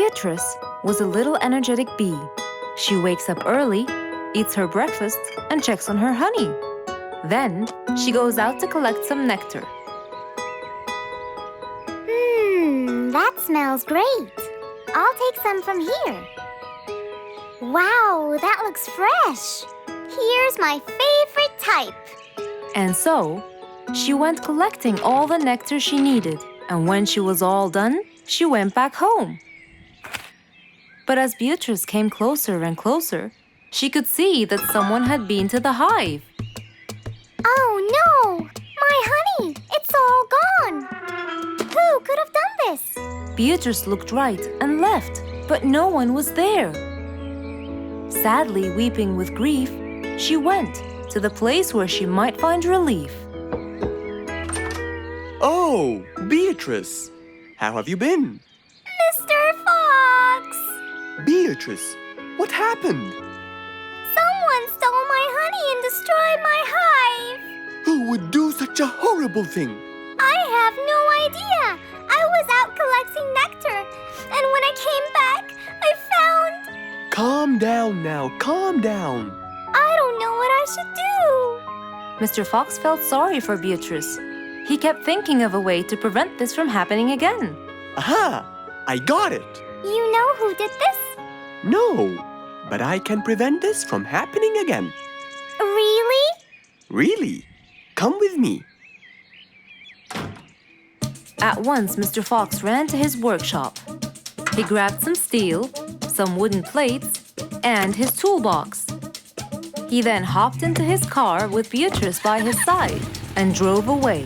Beatrice was a little energetic bee. She wakes up early, eats her breakfast, and checks on her honey. Then she goes out to collect some nectar. That smells great. I'll take some from here. Wow, that looks fresh. Here's my favorite type. And so, she went collecting all the nectar she needed, and when she was all done, she went back home. But as Beatrice came closer and closer, she could see that someone had been to the hive. Oh no! My honey! It's all gone! Who could have done this? Beatrice looked right and left, but no one was there. Sadly weeping with grief, she went to the place where she might find relief. Oh, Beatrice! How have you been? Mr. Fox! Beatrice, what happened? Someone stole my honey and destroyed my hive! Who would do such a horrible thing? I have no idea! I was out collecting nectar, and when I came back, I found... Calm down now, calm down. I don't know what I should do. Mr. Fox felt sorry for Beatrice. He kept thinking of a way to prevent this from happening again. Aha! I got it! You know who did this? No, but I can prevent this from happening again. Really? Really? Come with me. At once, Mr. Fox ran to his workshop. He grabbed some steel, some wooden plates, and his toolbox. He then hopped into his car with Beatrice by his side and drove away.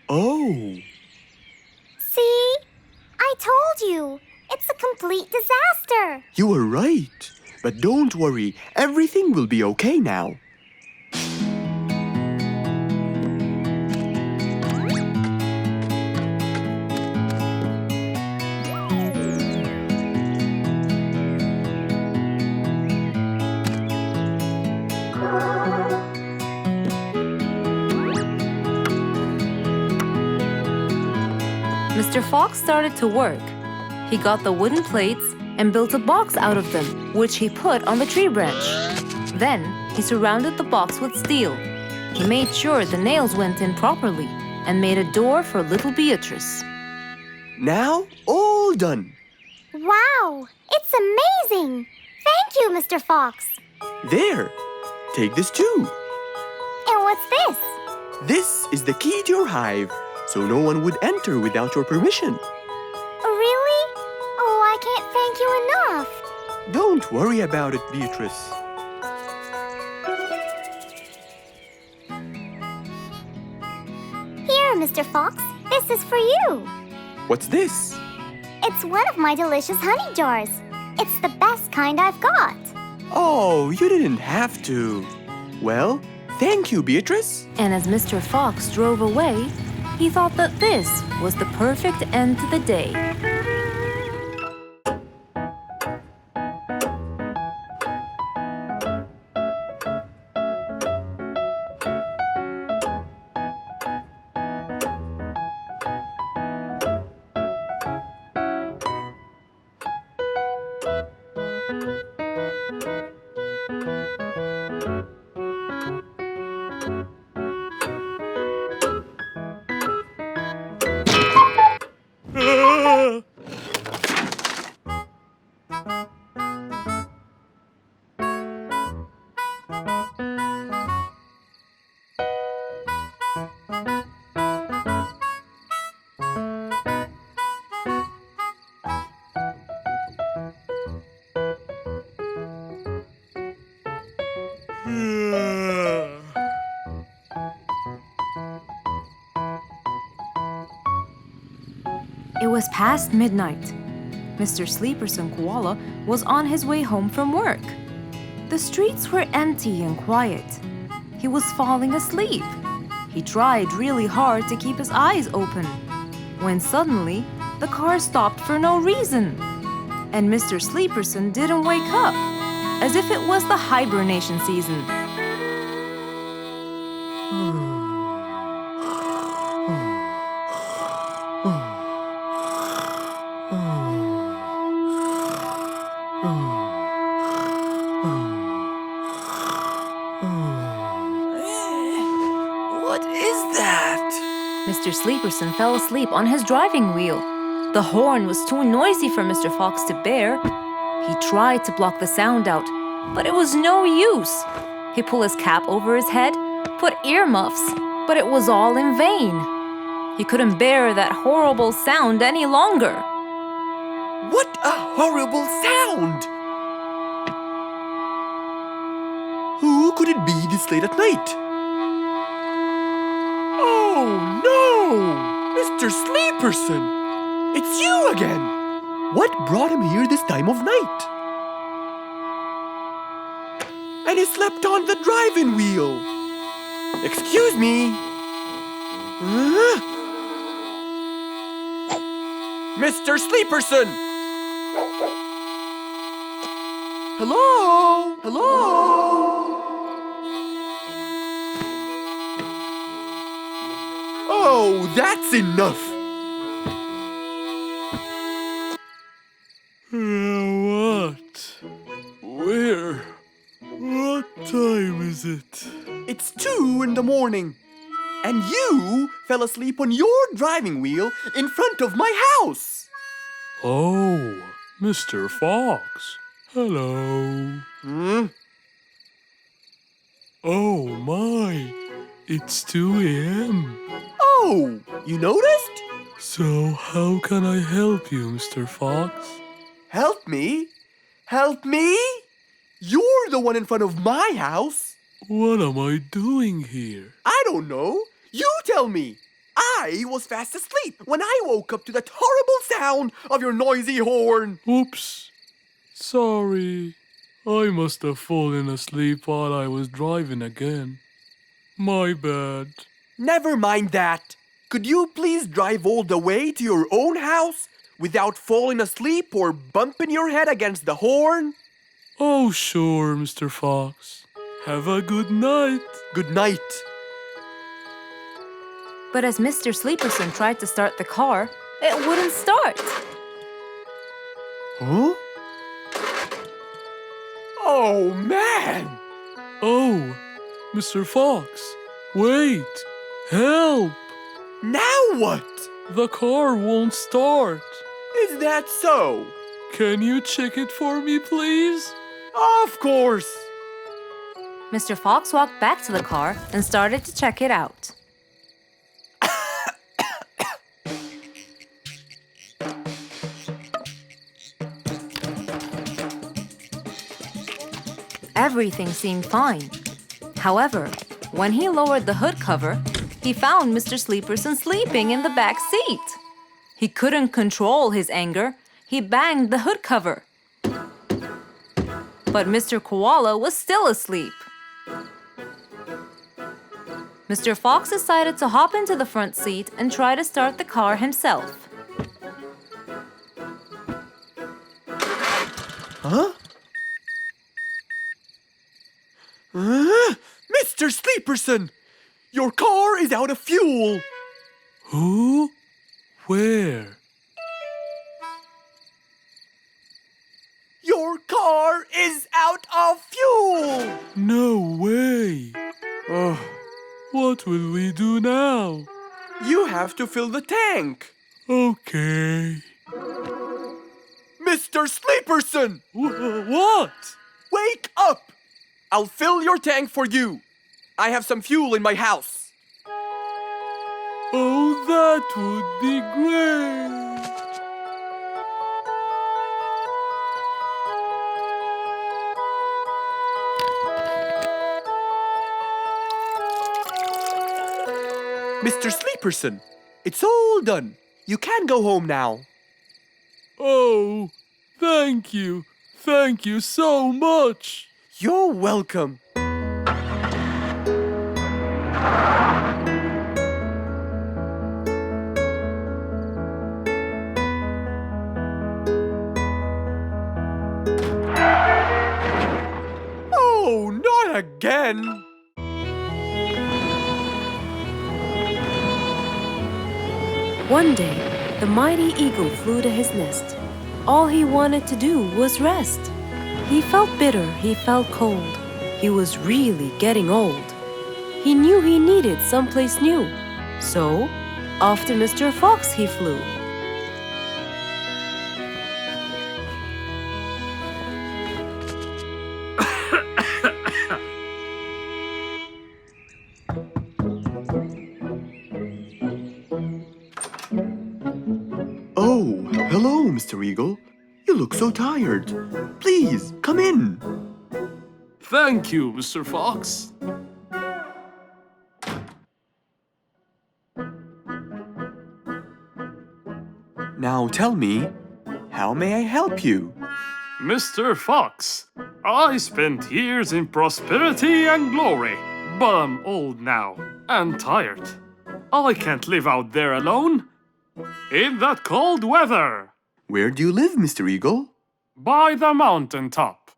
Oh! See? I told you. It's a complete disaster. You were right. But don't worry, everything will be okay now. Mr. Fox started to work. He got the wooden plates and built a box out of them, which he put on the tree branch. Then, he surrounded the box with steel. He made sure the nails went in properly and made a door for little Beatrice. Now, all done. Wow! It's amazing! Thank you, Mr. Fox. There, take this too. And what's this? This is the key to your hive, so no one would enter without your permission. Really? Oh, I can't thank you enough. Don't worry about it, Beatrice. Here, Mr. Fox, this is for you. What's this? It's one of my delicious honey jars. It's the best kind I've got. Oh, you didn't have to. Well, thank you, Beatrice. And as Mr. Fox drove away, he thought that this was the perfect end to the day. It was past midnight. Mr. Sleeperson Koala was on his way home from work. The streets were empty and quiet. He was falling asleep. He tried really hard to keep his eyes open, when suddenly the car stopped for no reason. And Mr. Sleeperson didn't wake up. as if it was the hibernation season. What is that? Mr. Sleeperson fell asleep on his driving wheel. The horn was too noisy for Mr. Fox to bear. He tried to block the sound out, but it was no use. He pulled his cap over his head, put earmuffs, but it was all in vain. He couldn't bear that horrible sound any longer. What a horrible sound! Who could it be this late at night? Oh no! Mr. Sleeperson! It's you again! What brought him here this time of night? And he slept on the driving wheel. Excuse me. Mr. Sleeperson! Hello? Hello? Oh, that's enough. What? Where? What time is it? It's 2 in the morning. And you fell asleep on your driving wheel in front of my house. Oh, Mr. Fox. Hello. Oh my, it's 2 a.m. Oh, you noticed? So how can I help you, Mr. Fox? Help me? Help me? You're the one in front of my house. What am I doing here? I don't know. You tell me. I was fast asleep when I woke up to that horrible sound of your noisy horn. Oops. Sorry. I must have fallen asleep while I was driving again. My bad. Never mind that. Could you please drive all the way to your own house without falling asleep or bumping your head against the horn? Oh, sure, Mr. Fox. Have a good night. Good night. But as Mr. Sleeperson tried to start the car, it wouldn't start. Huh? Oh, man! Oh, Mr. Fox, wait! Help! Now what? The car won't start. Is that so? Can you check it for me, please? Of course! Mr. Fox walked back to the car and started to check it out. Everything seemed fine. However, when he lowered the hood cover, he found Mr. Sleeperson sleeping in the back seat. He couldn't control his anger. He banged the hood cover. But Mr. Koala was still asleep. Mr. Fox decided to hop into the front seat and try to start the car himself. Huh? Mr. Sleeperson! Your car is out of fuel! Who? Where? Your car is out of fuel! No way! Oh, What will we do now? you have to fill the tank! Okay. Mr. Sleeperson! What? Wake up! I'll fill your tank for you. I have some fuel in my house. Oh, that would be great. Mr. Sleeperson, it's all done. You can go home now. Oh, thank you. Thank you so much. You're welcome. Oh, not again! One day, the mighty eagle flew to his nest. All he wanted to do was rest. He felt bitter, he felt cold. He was really getting old. He knew he needed someplace new. So, off to Mr. Fox he flew. Oh, hello, Mr. Eagle. You look so tired. Please, come in. Thank you, Mr. Fox. Now tell me, how may I help you? Mr. Fox, I spent years in prosperity and glory, but I'm old now and tired. I can't live out there alone in that cold weather. Where do you live, Mr. Eagle? By the mountain top.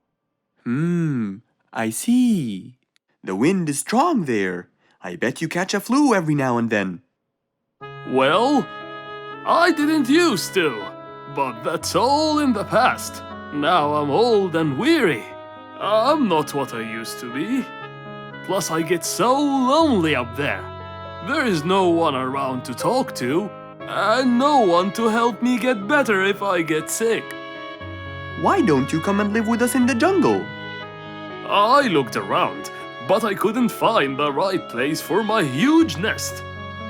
I see. The wind is strong there. I bet you catch a flu every now and then. Well, I didn't used to, but that's all in the past. Now I'm old and weary. I'm not what I used to be. Plus I get so lonely up there. There is no one around to talk to, and no one to help me get better if I get sick. Why don't you come and live with us in the jungle? I looked around, but I couldn't find the right place for my huge nest.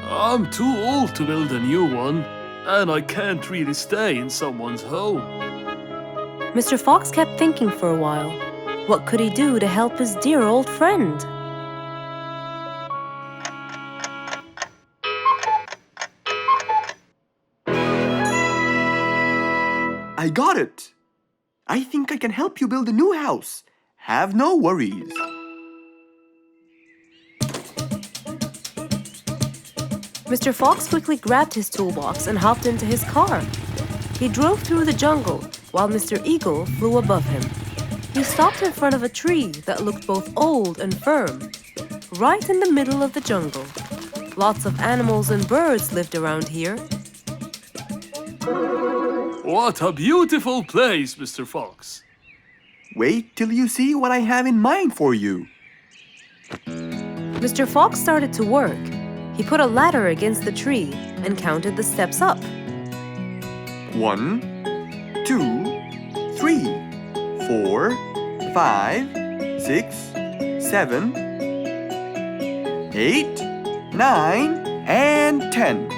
I'm too old to build a new one, and I can't really stay in someone's home. Mr. Fox kept thinking for a while. What could he do to help his dear old friend? I got it. I think I can help you build a new house. Have no worries. Mr. Fox quickly grabbed his toolbox and hopped into his car. He drove through the jungle while Mr. Eagle flew above him. He stopped in front of a tree that looked both old and firm, right in the middle of the jungle. Lots of animals and birds lived around here. What a beautiful place, Mr. Fox. Wait till you see what I have in mind for you. Mr. Fox started to work. He put a ladder against the tree and counted the steps up. 1, 2, 3, 4, 5, 6, 7, 8, 9, and 10.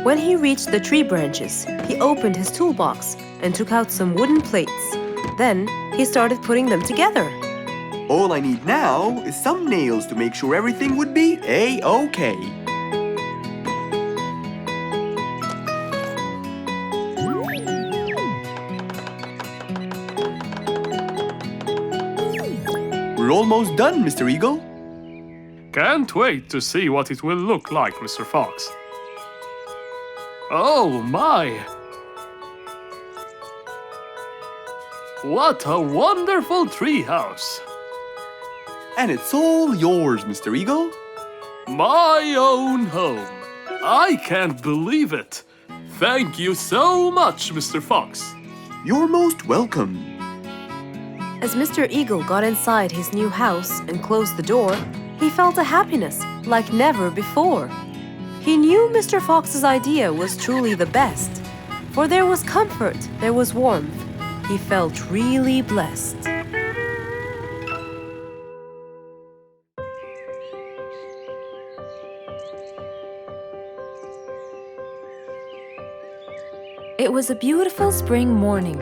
When he reached the tree branches, he opened his toolbox and took out some wooden plates. Then he started putting them together. All I need now is some nails to make sure everything would be A-OK. We're almost done, Mr. Eagle. Can't wait to see what it will look like, Mr. Fox. Oh my! What a wonderful treehouse! And it's all yours, Mr. Eagle. My own home. I can't believe it. Thank you so much, Mr. Fox. You're most welcome. As Mr. Eagle got inside his new house and closed the door, he felt a happiness like never before. He knew Mr. Fox's idea was truly the best, for there was comfort, there was warmth. He felt really blessed. It was a beautiful spring morning.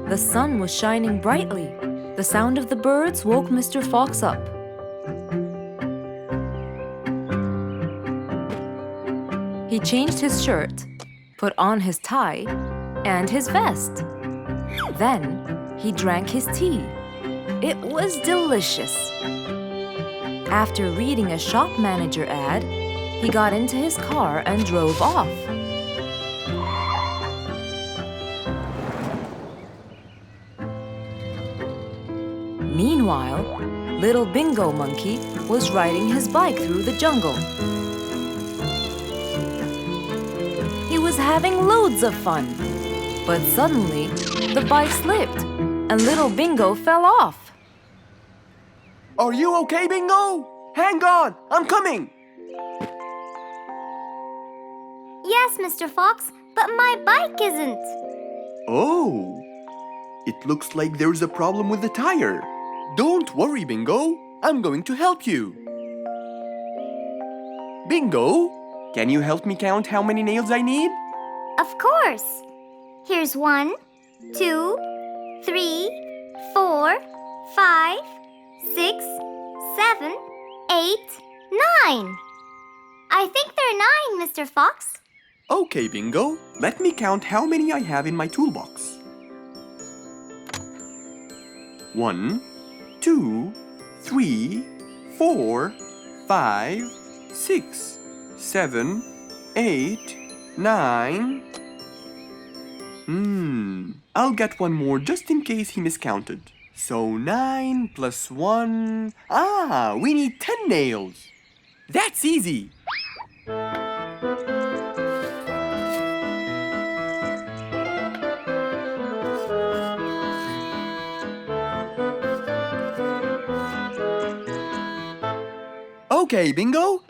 The sun was shining brightly. The sound of the birds woke Mr. Fox up. He changed his shirt, put on his tie, and his vest. Then he drank his tea. It was delicious. After reading a shop manager ad, he got into his car and drove off. Meanwhile, little Bingo Monkey was riding his bike through the jungle. He was having loads of fun. But suddenly, the bike slipped and little Bingo fell off. Are you okay, Bingo? Hang on, I'm coming. Yes, Mr. Fox, but my bike isn't. Oh, it looks like there's a problem with the tire. Don't worry, Bingo. I'm going to help you. Bingo, can you help me count how many nails I need? Of course. Here's 1, 2, 3, 4, 5, 6, 7, 8, 9. I think there are 9, Mr. Fox. Okay, Bingo. Let me count how many I have in my toolbox. 1, 2, 3, 4, 5, 6, 7, 8, 9. I'll get one more just in case he miscounted. So 9 plus 1. We need 10 nails. That's easy. Okay, Bingo.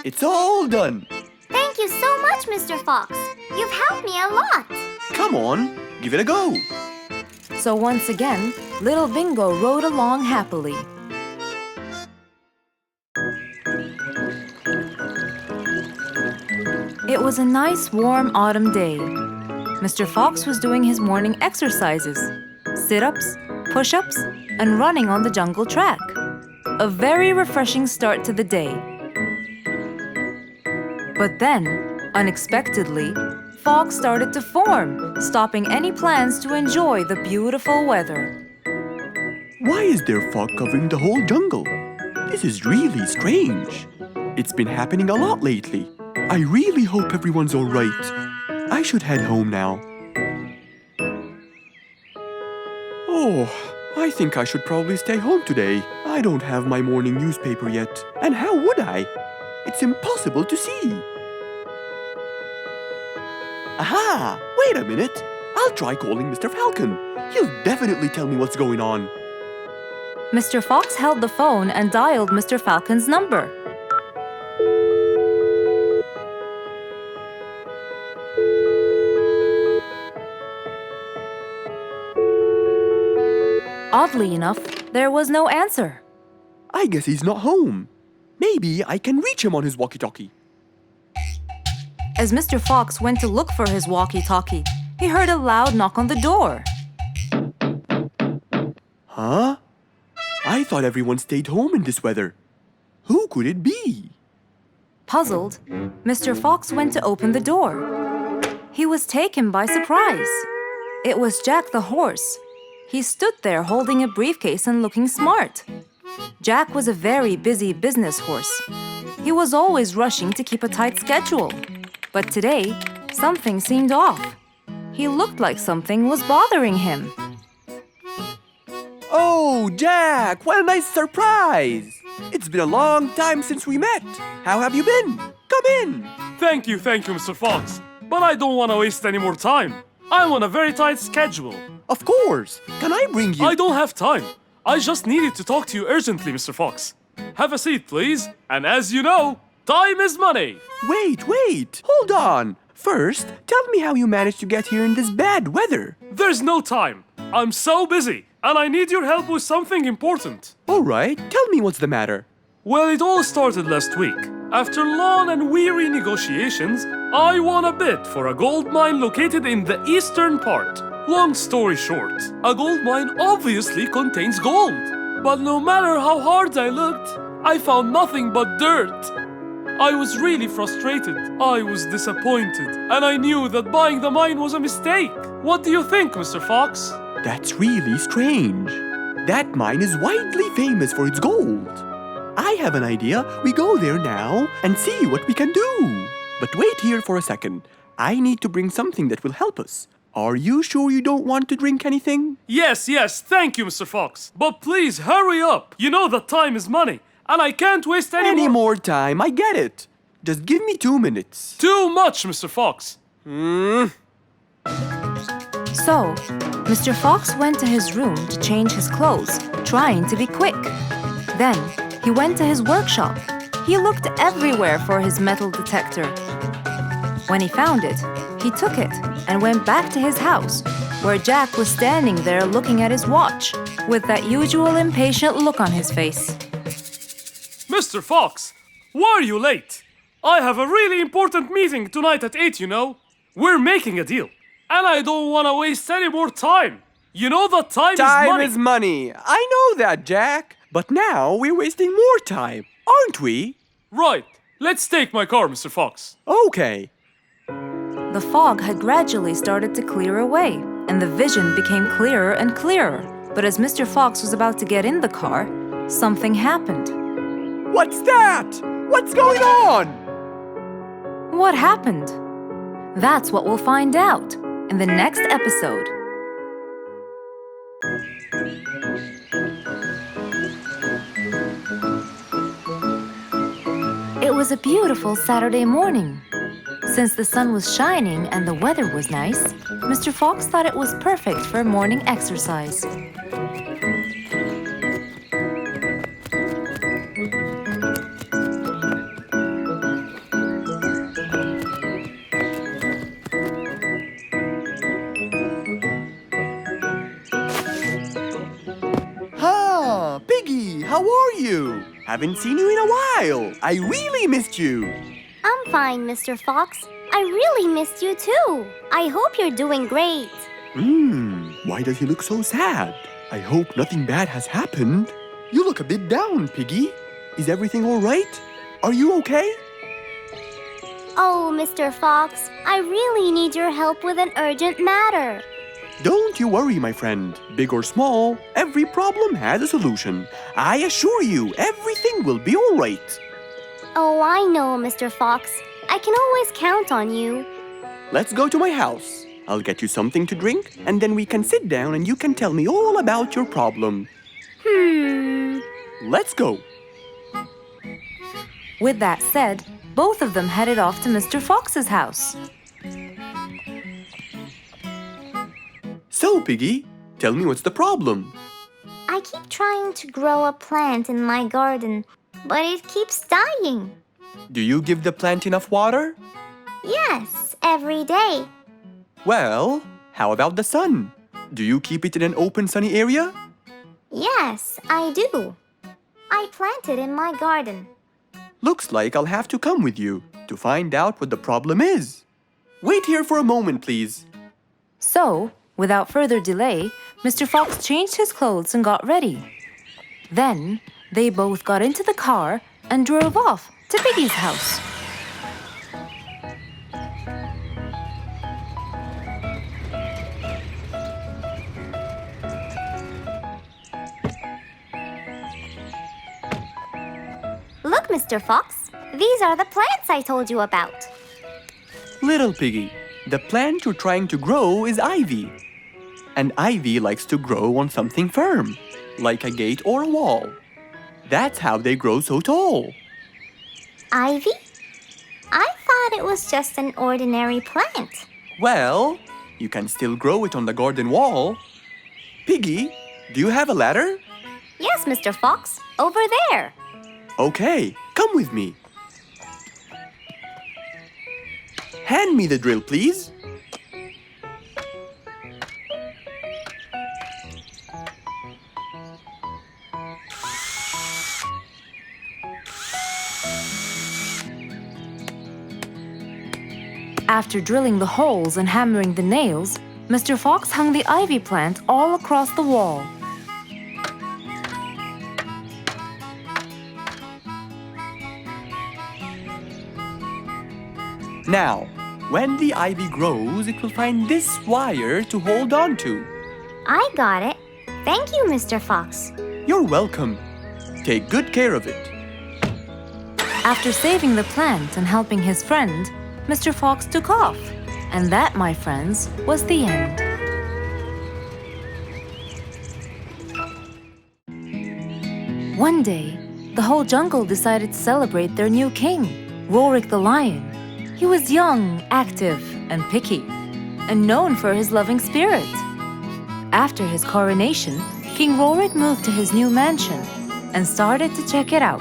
It's all done. Thank you so much, Mr. Fox. You've helped me a lot. Come on, give it a go. So once again, little Bingo rode along happily. It was a nice warm autumn day. Mr. Fox was doing his morning exercises, sit-ups, push-ups, and running on the jungle track. A very refreshing start to the day. But then, unexpectedly, fog started to form, stopping any plans to enjoy the beautiful weather. Why is there fog covering the whole jungle? This is really strange. It's been happening a lot lately. I really hope everyone's all right. I should head home now. Oh, I think I should probably stay home today. I don't have my morning newspaper yet. And how would I? It's impossible to see. Aha! Wait a minute. I'll try calling Mr. Falcon. He'll definitely tell me what's going on. Mr. Fox held the phone and dialed Mr. Falcon's number. Oddly enough, there was no answer. I guess he's not home. Maybe I can reach him on his walkie-talkie. As Mr. Fox went to look for his walkie-talkie, he heard a loud knock on the door. Huh? I thought everyone stayed home in this weather. Who could it be? Puzzled, Mr. Fox went to open the door. He was taken by surprise. It was Jack the horse. He stood there holding a briefcase and looking smart. Jack was a very busy business horse. He was always rushing to keep a tight schedule. But today, something seemed off. He looked like something was bothering him. Oh, Jack, what a nice surprise! It's been a long time since we met. How have you been? Come in. Thank you, Mr. Fox. But I don't want to waste any more time. I'm on a very tight schedule. Of course. Can I bring you... I don't have time. I just needed to talk to you urgently, Mr. Fox. Have a seat, please. And as you know, time is money. Wait. Hold on. First, tell me how you managed to get here in this bad weather. There's no time. I'm so busy, and I need your help with something important. All right, tell me what's the matter. Well, it all started last week. After long and weary negotiations, I won a bid for a gold mine located in the eastern part. Long story short, a gold mine obviously contains gold. But no matter how hard I looked, I found nothing but dirt. I was really frustrated. I was disappointed. And I knew that buying the mine was a mistake. What do you think, Mr. Fox? That's really strange. That mine is widely famous for its gold. I have an idea. We go there now and see what we can do. But wait here for a second. I need to bring something that will help us. Are you sure you don't want to drink anything? Yes, thank you, Mr. Fox. But please hurry up. You know that time is money, and I can't waste Any more time, I get it. Just give me 2 minutes. Too much, Mr. Fox. So, Mr. Fox went to his room to change his clothes, trying to be quick. Then, he went to his workshop. He looked everywhere for his metal detector. When he found it, he took it and went back to his house, where Jack was standing there looking at his watch, with that usual impatient look on his face. Mr. Fox, why are you late? I have a really important meeting tonight at 8, you know. We're making a deal, and I don't want to waste any more time. You know that time is money. Time is money. I know that, Jack. But now we're wasting more time, aren't we? Right. Let's take my car, Mr. Fox. Okay. The fog had gradually started to clear away, and the vision became clearer and clearer. But as Mr. Fox was about to get in the car, something happened. What's that? What's going on? What happened? That's what we'll find out in the next episode. It was a beautiful Saturday morning. Since the sun was shining and the weather was nice, Mr. Fox thought it was perfect for morning exercise. Piggy, how are you? Haven't seen you in a while. I really missed you. I'm fine, Mr. Fox. I really missed you too. I hope you're doing great. Why does he look so sad? I hope nothing bad has happened. You look a bit down, Piggy. Is everything all right? Are you okay? Oh, Mr. Fox, I really need your help with an urgent matter. Don't you worry, my friend. Big or small, every problem has a solution. I assure you, everything will be all right. Oh, I know, Mr. Fox. I can always count on you. Let's go to my house. I'll get you something to drink, and then we can sit down and you can tell me all about your problem. Let's go. With that said, both of them headed off to Mr. Fox's house. So, Piggy, tell me what's the problem? I keep trying to grow a plant in my garden, but it keeps dying. Do you give the plant enough water? Yes, every day. Well, how about the sun? Do you keep it in an open, sunny area? Yes, I do. I planted in my garden. Looks like I'll have to come with you to find out what the problem is. Wait here for a moment, please. So, without further delay, Mr. Fox changed his clothes and got ready. Then, they both got into the car and drove off to Piggy's house. Look, Mr. Fox, these are the plants I told you about. Little Piggy, the plant you're trying to grow is ivy. And ivy likes to grow on something firm, like a gate or a wall. That's how they grow so tall. Ivy? I thought it was just an ordinary plant. Well, you can still grow it on the garden wall. Piggy, do you have a ladder? Yes, Mr. Fox, over there. Okay, come with me. Hand me the drill, please. After drilling the holes and hammering the nails, Mr. Fox hung the ivy plant all across the wall. Now, when the ivy grows, it will find this wire to hold on to. I got it. Thank you, Mr. Fox. You're welcome. Take good care of it. After saving the plant and helping his friend, Mr. Fox took off, And that, my friends, was the end. One day, the whole jungle decided to celebrate their new king, Rorik the lion. He was young, active, and picky, and known for his loving spirit. After his coronation, King Rorik moved to his new mansion and started to check it out.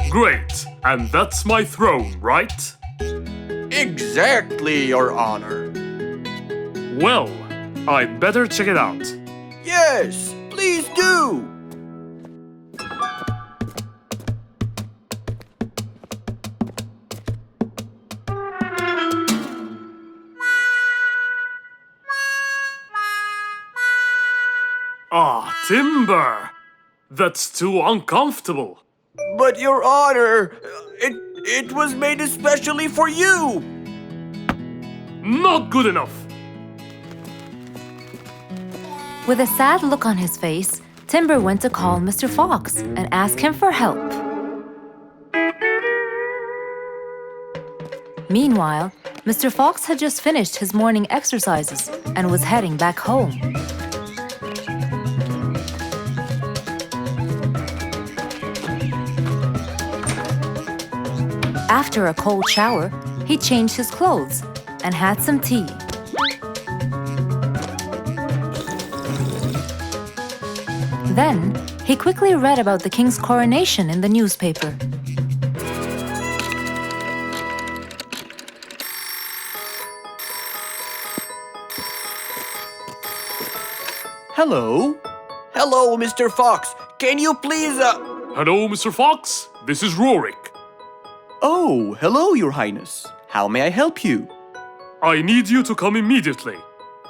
Great, and that's my throne, right? Exactly, Your Honor. Well, I'd better check it out. Yes, please do. Ah, timber! That's too uncomfortable. But Your Honor, it was made especially for you. Not good enough. With a sad look on his face, Timber went to call Mr. Fox and ask him for help. Meanwhile, Mr. Fox had just finished his morning exercises and was heading back home. After a cold shower, he changed his clothes and had some tea. Then, he quickly read about the king's coronation in the newspaper. Hello? Hello, Mr. Fox. Can you please, Hello, Mr. Fox. This is Rorik. Oh, hello, Your Highness. How may I help you? I need you to come immediately.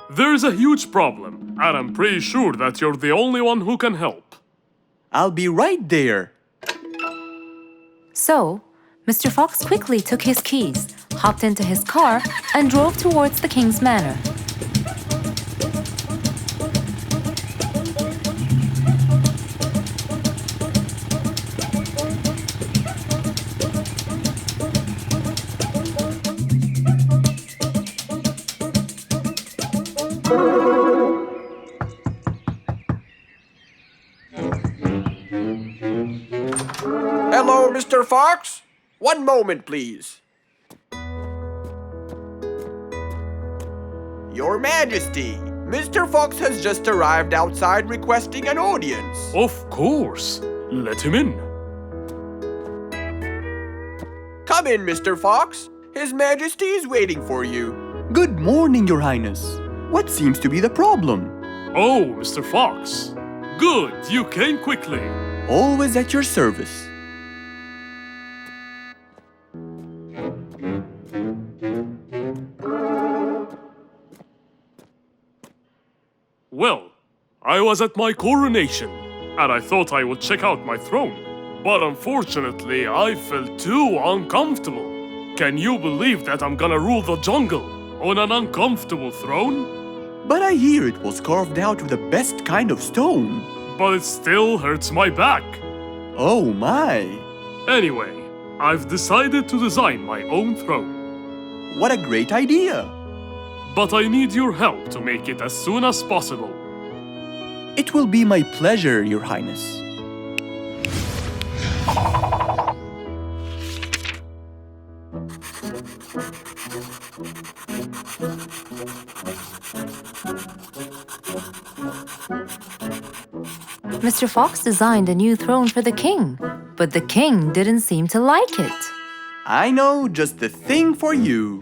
There's a huge problem, and I'm pretty sure that you're the only one who can help. I'll be right there. So, Mr. Fox quickly took his keys, hopped into his car, and drove towards the king's manor. Hello, Mr. Fox. One moment, please. Your Majesty, Mr. Fox has just arrived outside requesting an audience. Of course. Let him in. Come in, Mr. Fox. His Majesty is waiting for you. Good morning, Your Highness. What seems to be the problem? Oh, Mr. Fox. Good, you came quickly. Always at your service. Well, I was at my coronation, and I thought I would check out my throne. But unfortunately, I felt too uncomfortable. Can you believe that I'm gonna rule the jungle on an uncomfortable throne? But I hear it was carved out with the best kind of stone. But it still hurts my back. Oh my! Anyway, I've decided to design my own throne. What a great idea! But I need your help to make it as soon as possible. It will be my pleasure, Your Highness. Mr. Fox designed a new throne for the king, but the king didn't seem to like it. I know just the thing for you.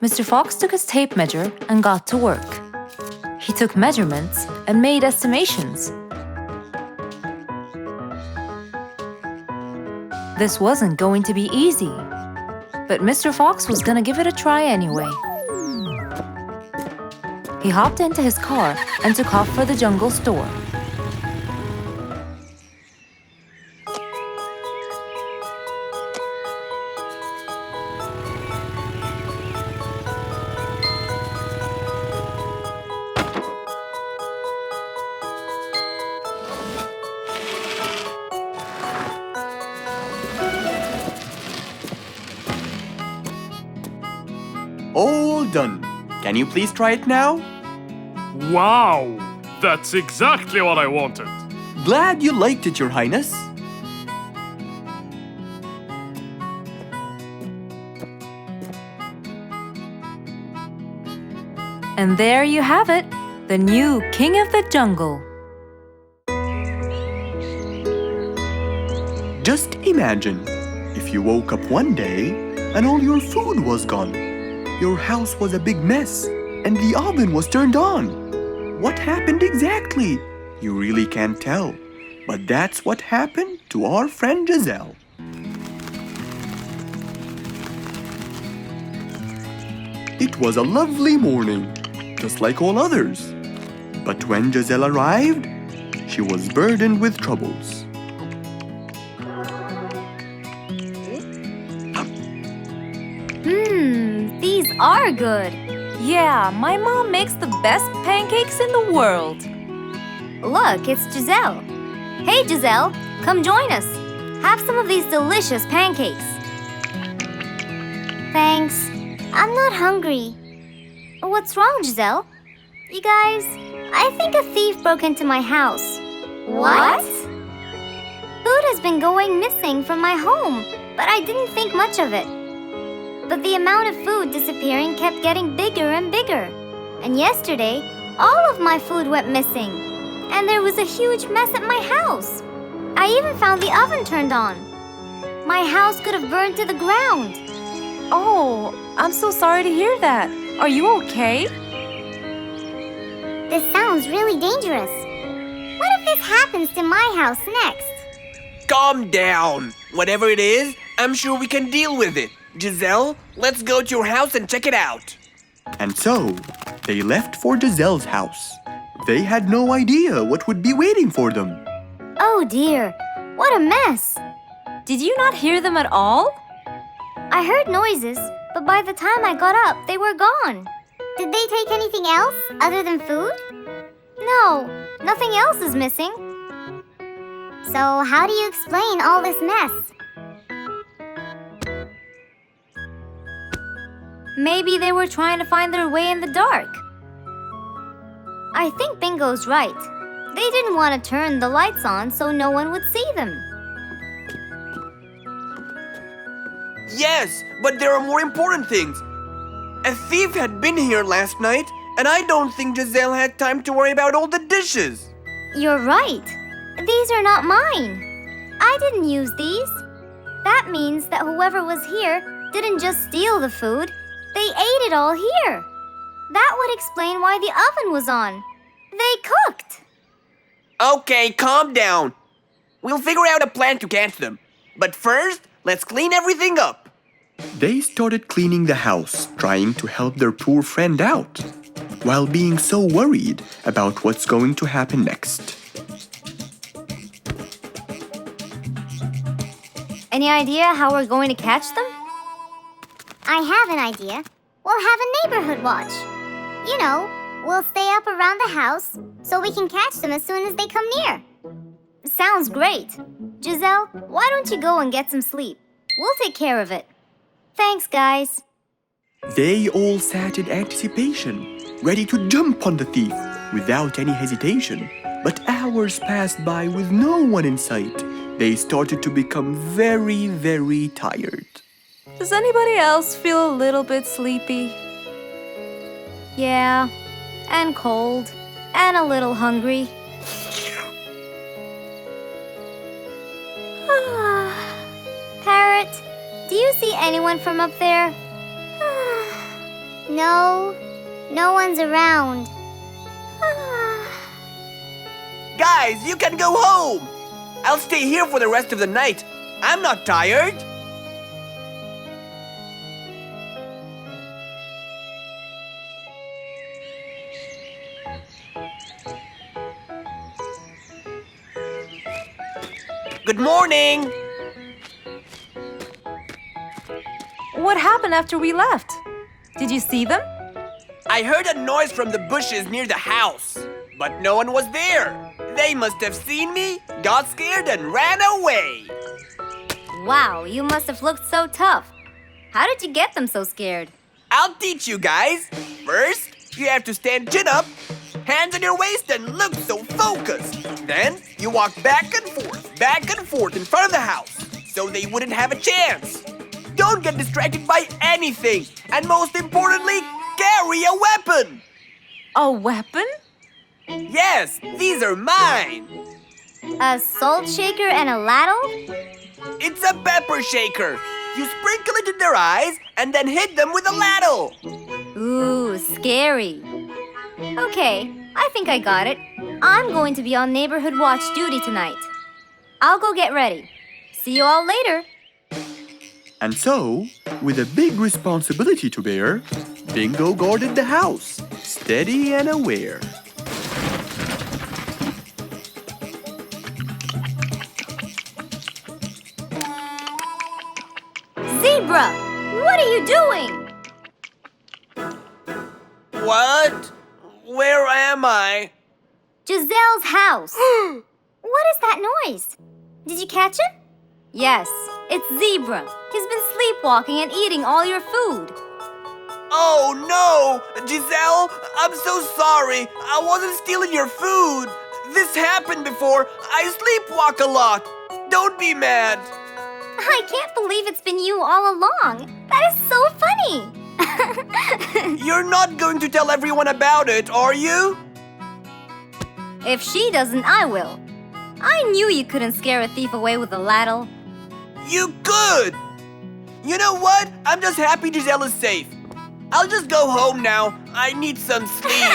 Mr. Fox took his tape measure and got to work. He took measurements and made estimations. This wasn't going to be easy, but Mr. Fox was gonna give it a try anyway. He hopped into his car and took off for the jungle store. all done. Can you please try it now? Wow! That's exactly what I wanted. Glad you liked it, Your Highness. And there you have it, the new King of the Jungle. Just imagine, if you woke up one day and all your food was gone. Your house was a big mess and the oven was turned on. What happened exactly? You really can't tell. But that's what happened to our friend Giselle. It was a lovely morning, just like all others. But when Giselle arrived, she was burdened with troubles. These are good. Yeah, my mom makes the best pancakes in the world. Look, it's Giselle. Hey, Giselle, come join us. Have some of these delicious pancakes. Thanks. I'm not hungry. What's wrong, Giselle? You guys, I think a thief broke into my house. What? Food has been going missing from my home, but I didn't think much of it. But the amount of food disappearing kept getting bigger and bigger. And yesterday, all of my food went missing. And there was a huge mess at my house. I even found the oven turned on. My house could have burned to the ground. Oh, I'm so sorry to hear that. Are you okay? This sounds really dangerous. What if this happens to my house next? Calm down. Whatever it is, I'm sure we can deal with it. Giselle, let's go to your house and check it out. And so, they left for Giselle's house. They had no idea what would be waiting for them. Oh dear, what a mess. Did you not hear them at all? I heard noises, but by the time I got up, they were gone. Did they take anything else other than food? No, nothing else is missing. So how do you explain all this mess? Maybe they were trying to find their way in the dark. I think Bingo's right. They didn't want to turn the lights on so no one would see them. Yes, but there are more important things. A thief had been here last night, and I don't think Giselle had time to worry about all the dishes. You're right. These are not mine. I didn't use these. That means that whoever was here didn't just steal the food. They ate it all here. That would explain why the oven was on. They cooked. Okay, calm down. We'll figure out a plan to catch them. But first, let's clean everything up. They started cleaning the house, trying to help their poor friend out, while being so worried about what's going to happen next. Any idea how we're going to catch them? I have an idea. We'll have a neighborhood watch. You know, we'll stay up around the house so we can catch them as soon as they come near. Sounds great. Giselle, why don't you go and get some sleep? We'll take care of it. Thanks, guys. They all sat in anticipation, ready to jump on the thief without any hesitation. But hours passed by with no one in sight. They started to become very, very tired. Does anybody else feel a little bit sleepy? Yeah, and cold, and a little hungry. Parrot, do you see anyone from up there? No, no one's around. Guys, you can go home. I'll stay here for the rest of the night. I'm not tired. Good morning. What happened after we left? Did you see them? I heard a noise from the bushes near the house, but no one was there. They must have seen me, got scared, and ran away. Wow, you must have looked so tough. How did you get them so scared? I'll teach you guys. First, you have to stand chin up, hands on your waist, and look so focused. Then, you walk back and forth in front of the house, so they wouldn't have a chance. Don't get distracted by anything, and most importantly, carry a weapon. A weapon? Yes, these are mine. A salt shaker and a ladle? It's a pepper shaker. You sprinkle it in their eyes and then hit them with a ladle. Ooh, scary. Okay, I think I got it. I'm going to be on neighborhood watch duty tonight. I'll go get ready. See you all later. And so, with a big responsibility to bear, Bingo guarded the house, steady and aware. Zebra, what are you doing? What? Where am I? Giselle's house. What is that noise? Did you catch him? Yes, it's Zebra. He's been sleepwalking and eating all your food. Oh no! Giselle, I'm so sorry. I wasn't stealing your food. This happened before. I sleepwalk a lot. Don't be mad. I can't believe it's been you all along. That is so funny. You're not going to tell everyone about it, are you? If she doesn't, I will. I knew you couldn't scare a thief away with a ladle. You could! You know what? I'm just happy Giselle is safe. I'll just go home now. I need some sleep.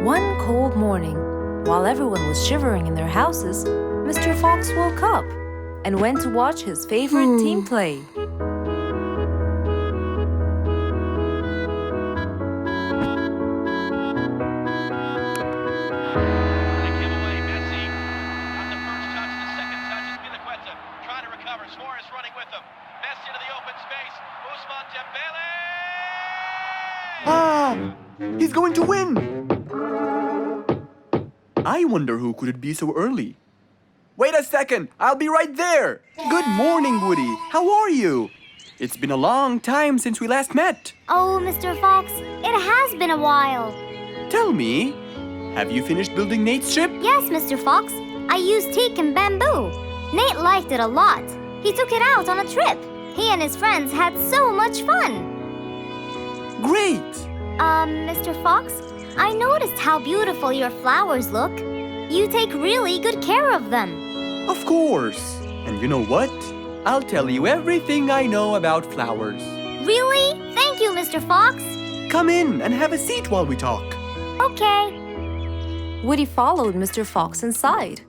One cold morning, while everyone was shivering in their houses, Mr. Fox woke up and went to watch his favorite team play. Ah! He's going to win! I wonder who could it be so early? Wait a second. I'll be right there. Good morning, Woody. How are you? It's been a long time since we last met. Oh, Mr. Fox, it has been a while. Tell me, have you finished building Nate's ship? Yes, Mr. Fox. I used teak and bamboo. Nate liked it a lot. He took it out on a trip. He and his friends had so much fun. Great! Mr. Fox, I noticed how beautiful your flowers look. You take really good care of them. Of course. And you know what? I'll tell you everything I know about flowers. Really? Thank you, Mr. Fox. Come in and have a seat while we talk. Okay. Woody followed Mr. Fox inside.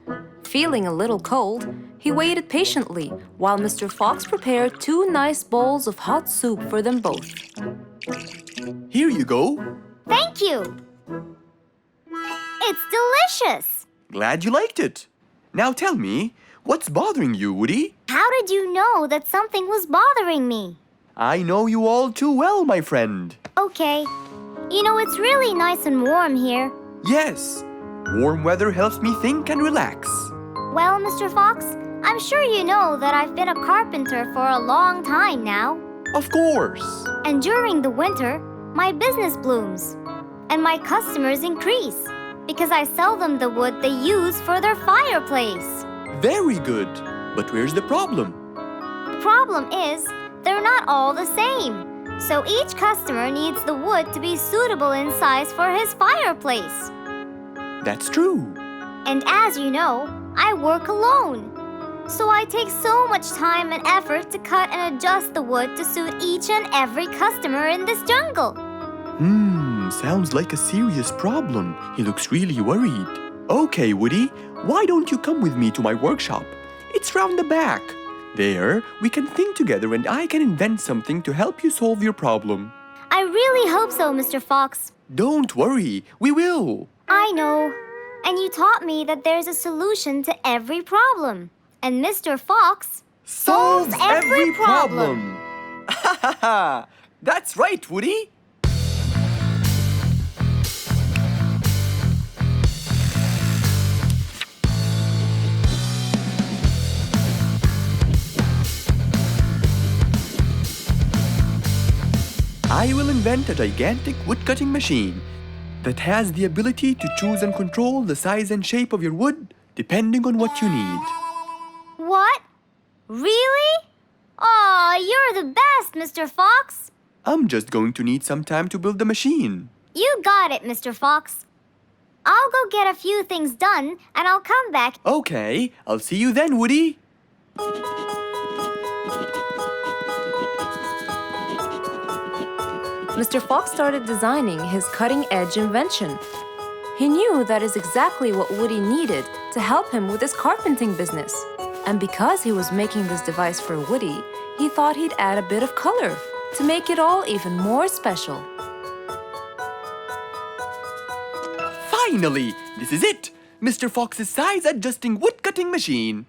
Feeling a little cold, he waited patiently while Mr. Fox prepared 2 nice bowls of hot soup for them both. Here you go. Thank you. It's delicious. Glad you liked it. Now tell me, what's bothering you, Woody? How did you know that something was bothering me? I know you all too well, my friend. Okay. You know, it's really nice and warm here. Yes, warm weather helps me think and relax. Well, Mr. Fox, I'm sure you know that I've been a carpenter for a long time now. Of course. And during the winter, my business blooms. And my customers increase because I sell them the wood they use for their fireplace. Very good. But where's the problem? The problem is, they're not all the same. So each customer needs the wood to be suitable in size for his fireplace. That's true. And as you know, I work alone. So I take so much time and effort to cut and adjust the wood to suit each and every customer in this jungle. Sounds like a serious problem. He looks really worried. Okay, Woody, why don't you come with me to my workshop? It's round the back. There, we can think together and I can invent something to help you solve your problem. I really hope so, Mr. Fox. Don't worry, we will. I know. And you taught me that there's a solution to every problem. And Mr. Fox solves every problem. Ha ha ha! That's right, Woody. I will invent a gigantic wood-cutting machine that has the ability to choose and control the size and shape of your wood depending on what you need. What? Really? Aw, you're the best, Mr. Fox. I'm just going to need some time to build the machine. You got it, Mr. Fox. I'll go get a few things done and I'll come back. Okay, I'll see you then, Woody. Mr. Fox started designing his cutting-edge invention. He knew that is exactly what Woody needed to help him with his carpenting business. And because he was making this device for Woody, he thought he'd add a bit of color to make it all even more special. Finally, this is it! Mr. Fox's size-adjusting wood-cutting machine.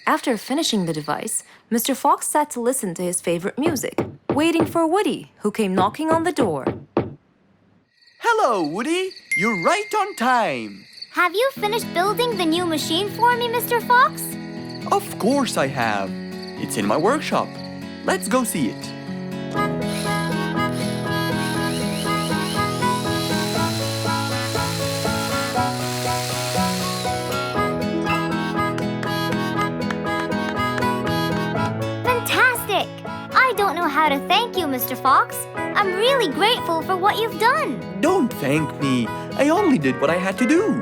After finishing the device, Mr. Fox sat to listen to his favorite music, waiting for Woody, who came knocking on the door. Hello, Woody. You're right on time. Have you finished building the new machine for me, Mr. Fox? Of course I have. It's in my workshop. Let's go see it. Fantastic! I don't know how to thank you, Mr. Fox. I'm really grateful for what you've done. Don't thank me. I only did what I had to do.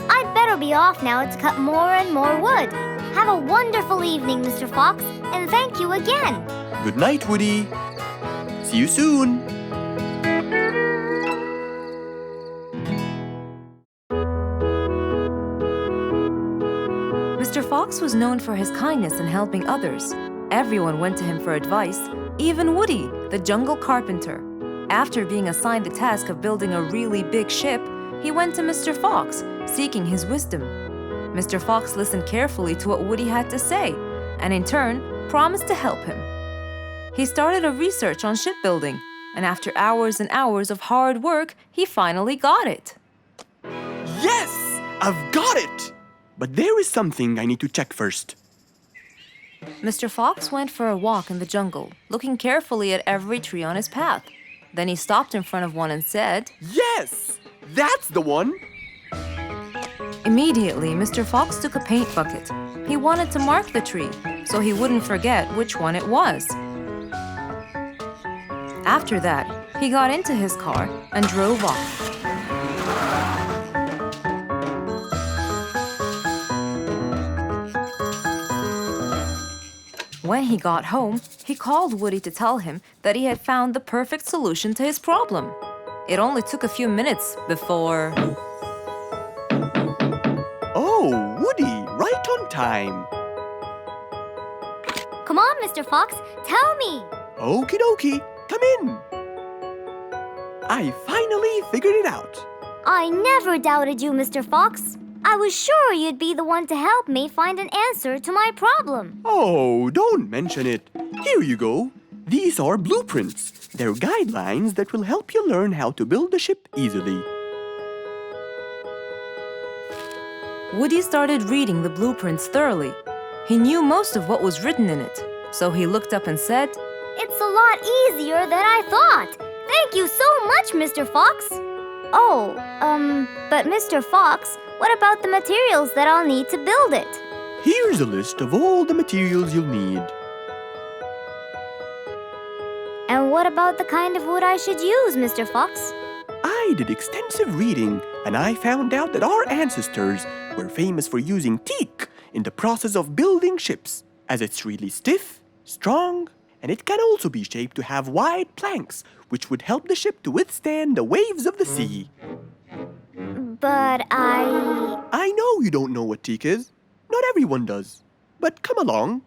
I'd better be off now to cut more and more wood. Have a wonderful evening, Mr. Fox, and thank you again. Good night, Woody. See you soon. Mr. Fox was known for his kindness in helping others. Everyone went to him for advice, even Woody, the jungle carpenter. After being assigned the task of building a really big ship, he went to Mr. Fox, seeking his wisdom. Mr. Fox listened carefully to what Woody had to say, and in turn, promised to help him. He started a research on shipbuilding, and after hours and hours of hard work, he finally got it. Yes! I've got it! But there is something I need to check first. Mr. Fox went for a walk in the jungle, looking carefully at every tree on his path. Then he stopped in front of one and said, Yes! That's the one! Immediately, Mr. Fox took a paint bucket. He wanted to mark the tree, so he wouldn't forget which one it was. After that, he got into his car and drove off. When he got home, he called Woody to tell him that he had found the perfect solution to his problem. It only took a few minutes before... Oh, Woody, right on time. Come on, Mr. Fox, tell me. Okie dokie, come in. I finally figured it out. I never doubted you, Mr. Fox. I was sure you'd be the one to help me find an answer to my problem. Oh, don't mention it. Here you go. These are blueprints. They're guidelines that will help you learn how to build a ship easily. Woody started reading the blueprints thoroughly. He knew most of what was written in it, so he looked up and said, It's a lot easier than I thought. Thank you so much, Mr. Fox. Oh, but Mr. Fox, what about the materials that I'll need to build it? Here's a list of all the materials you'll need. And what about the kind of wood I should use, Mr. Fox? I did extensive reading, and I found out that our ancestors were famous for using teak in the process of building ships, as it's really stiff, strong, and it can also be shaped to have wide planks, which would help the ship to withstand the waves of the sea. But I know you don't know what teak is. Not everyone does. But come along.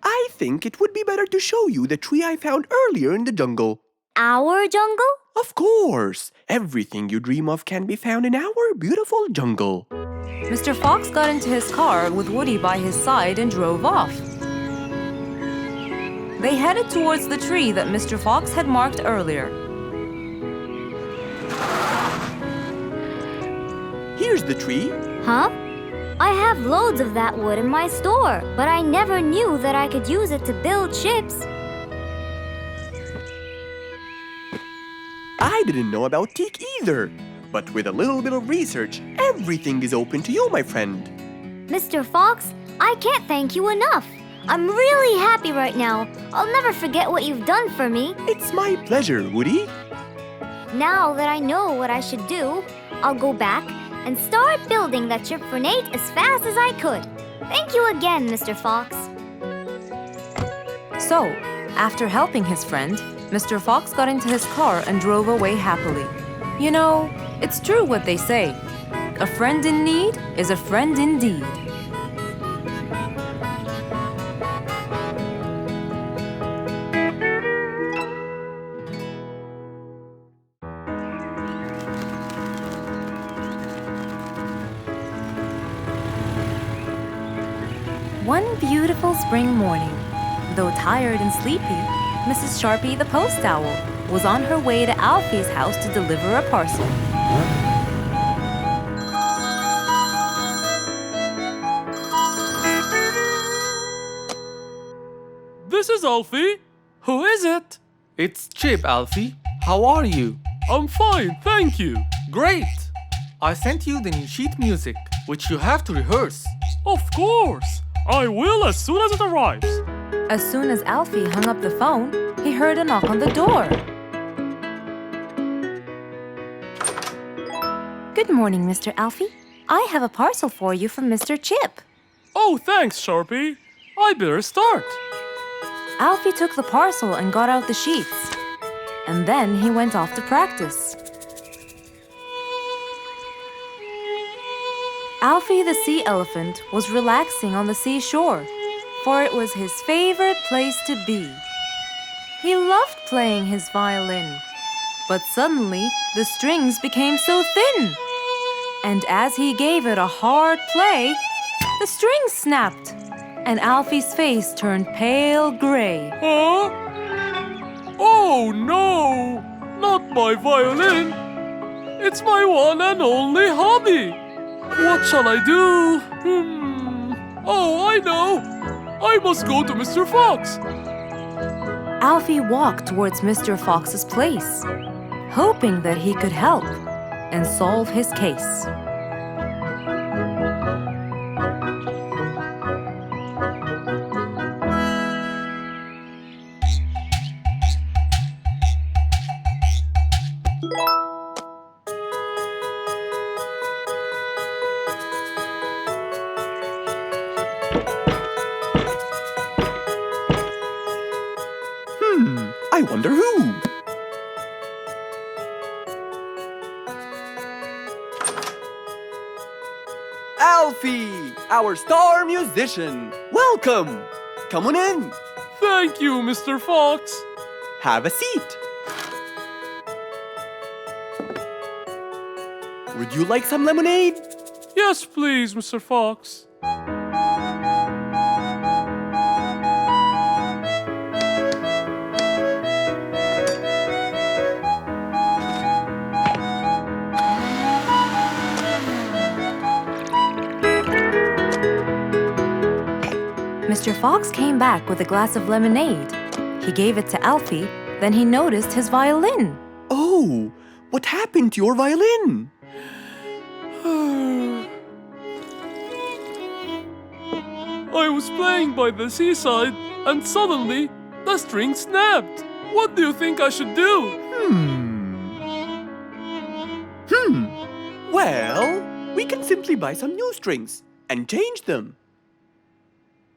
I think it would be better to show you the tree I found earlier in the jungle. Our jungle? Of course! Everything you dream of can be found in our beautiful jungle. Mr. Fox got into his car with Woody by his side and drove off. They headed towards the tree that Mr. Fox had marked earlier. Here's the tree. Huh? I have loads of that wood in my store, but I never knew that I could use it to build ships. I didn't know about teak either. But with a little bit of research, everything is open to you, my friend. Mr. Fox, I can't thank you enough. I'm really happy right now. I'll never forget what you've done for me. It's my pleasure, Woody. Now that I know what I should do, I'll go back and start building that ship for Nate as fast as I could. Thank you again, Mr. Fox. So, after helping his friend, Mr. Fox got into his car and drove away happily. You know, it's true what they say. A friend in need is a friend indeed. One beautiful spring morning, though tired and sleepy, Mrs. Sharpie the post owl was on her way to Alfie's house to deliver a parcel. This is Alfie. Who is it? It's Chip, Alfie. How are you? I'm fine, thank you. Great! I sent you the new sheet music, which you have to rehearse. Of course. I will as soon as it arrives. As soon as Alfie hung up the phone, he heard a knock on the door. Good morning, Mr. Alfie. I have a parcel for you from Mr. Chip. Oh, thanks, Sharpie. I better start. Alfie took the parcel and got out the sheets. And then he went off to practice. Alfie the sea elephant was relaxing on the seashore, for it was his favorite place to be. He loved playing his violin, but suddenly the strings became so thin. And as he gave it a hard play, the strings snapped, and Alfie's face turned pale gray. Huh? Oh no! Not my violin! It's my one and only hobby! What shall I do? Oh, I know! I must go to Mr. Fox! Alfie walked towards Mr. Fox's place, hoping that he could help and solve his case. I wonder who? Alfie, our star musician. Welcome. Come on in. Thank you, Mr. Fox. Have a seat. Would you like some lemonade? Yes, please, Mr. Fox. Mr. Fox came back with a glass of lemonade. He gave it to Alfie, then he noticed his violin. Oh, what happened to your violin? I was playing by the seaside and suddenly the string snapped. What do you think I should do? Well, we can simply buy some new strings and change them.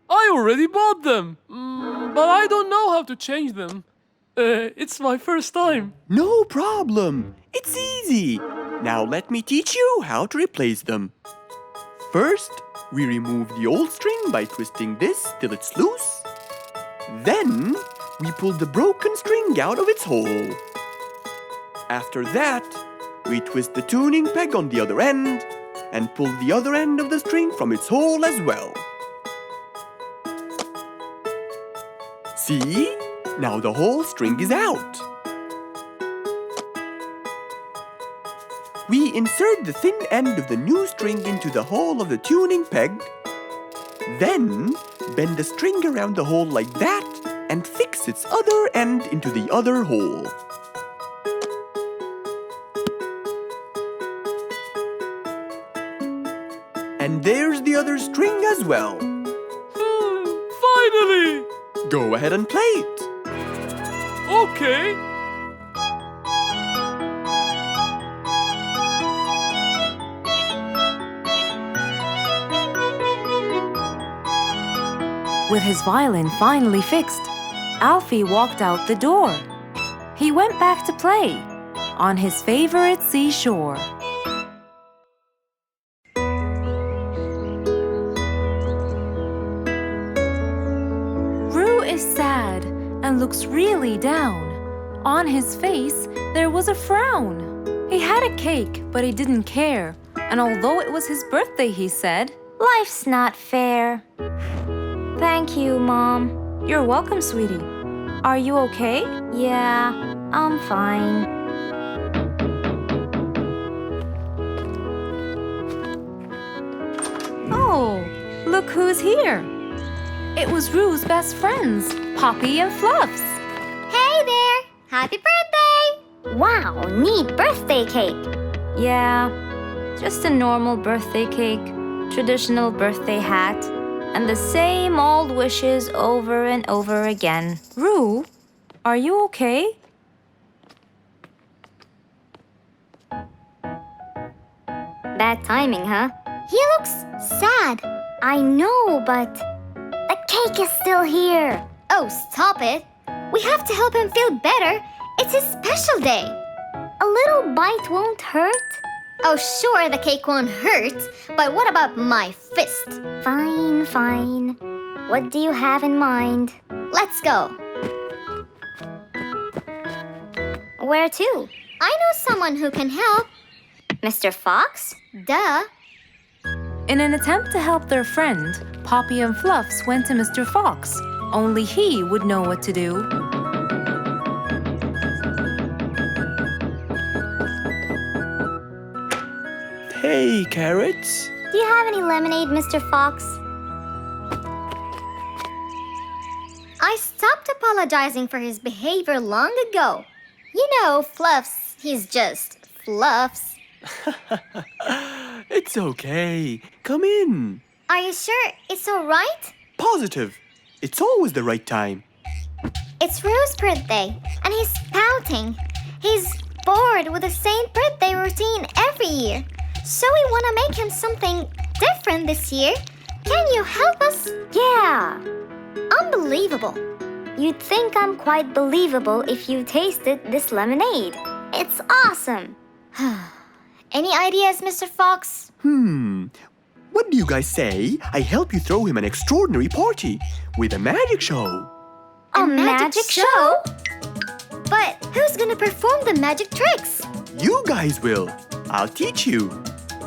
I already bought them, but I don't know how to change them. It's my first time. No problem. It's easy. Now let me teach you how to replace them. First, we remove the old string by twisting this till it's loose. Then, we pull the broken string out of its hole. After that, we twist the tuning peg on the other end and pull the other end of the string from its hole as well. See? Now the whole string is out. We insert the thin end of the new string into the hole of the tuning peg. Then, bend the string around the hole like that and fix its other end into the other hole. And there's the other string as well. Finally! Go ahead and play it. Okay. With his violin finally fixed, Alfie walked out the door. He went back to play on his favorite seashore. Roo is sad and looks really down. On his face, there was a frown. He had a cake, but he didn't care. And although it was his birthday, he said, Life's not fair. "Thank you, Mom." "You're welcome, sweetie. Are you okay?" Yeah, I'm fine. Oh, look who's here. It was Roo's best friends, Poppy and Fluffs. Hey there! Happy birthday! Wow, neat birthday cake. Yeah, just a normal birthday cake, traditional birthday hat, and the same old wishes over and over again. Roo, are you okay? Bad timing, huh? He looks sad. I know, but the cake is still here. Oh, stop it. We have to help him feel better. It's his special day. A little bite won't hurt. Oh, sure, the cake won't hurt. But what about my fist? Fine, fine. What do you have in mind? Let's go. Where to? I know someone who can help. Mr. Fox? Duh. In an attempt to help their friend, Poppy and Fluffs went to Mr. Fox. Only he would know what to do. Hey, Carrots. Do you have any lemonade, Mr. Fox? I stopped apologizing for his behavior long ago. You know, Fluffs, he's just Fluffs. It's okay. Come in. Are you sure it's all right? Positive. It's always the right time. It's Rue's birthday, and he's pouting. He's bored with the same birthday routine every year. So we want to make him something different this year. Can you help us? Yeah. Unbelievable. You'd think I'm quite believable if you tasted this lemonade. It's awesome. Any ideas, Mr. Fox? What do you guys say I help you throw him an extraordinary party with a magic show? A magic show? But who's gonna perform the magic tricks? You guys will. I'll teach you.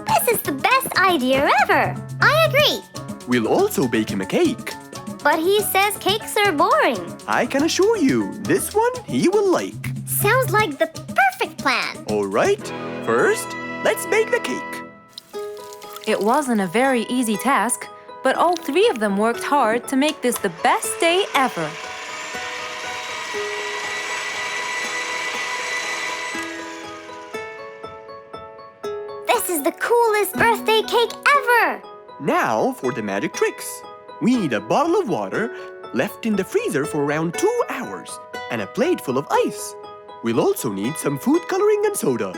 This is the best idea ever. I agree. We'll also bake him a cake. But he says cakes are boring. I can assure you, this one he will like. Sounds like the perfect plan. All right, first, let's bake the cake. It wasn't a very easy task, but all three of them worked hard to make this the best day ever. is the coolest birthday cake ever! Now for the magic tricks. We need a bottle of water left in the freezer for around 2 hours and a plate full of ice. We'll also need some food coloring and soda.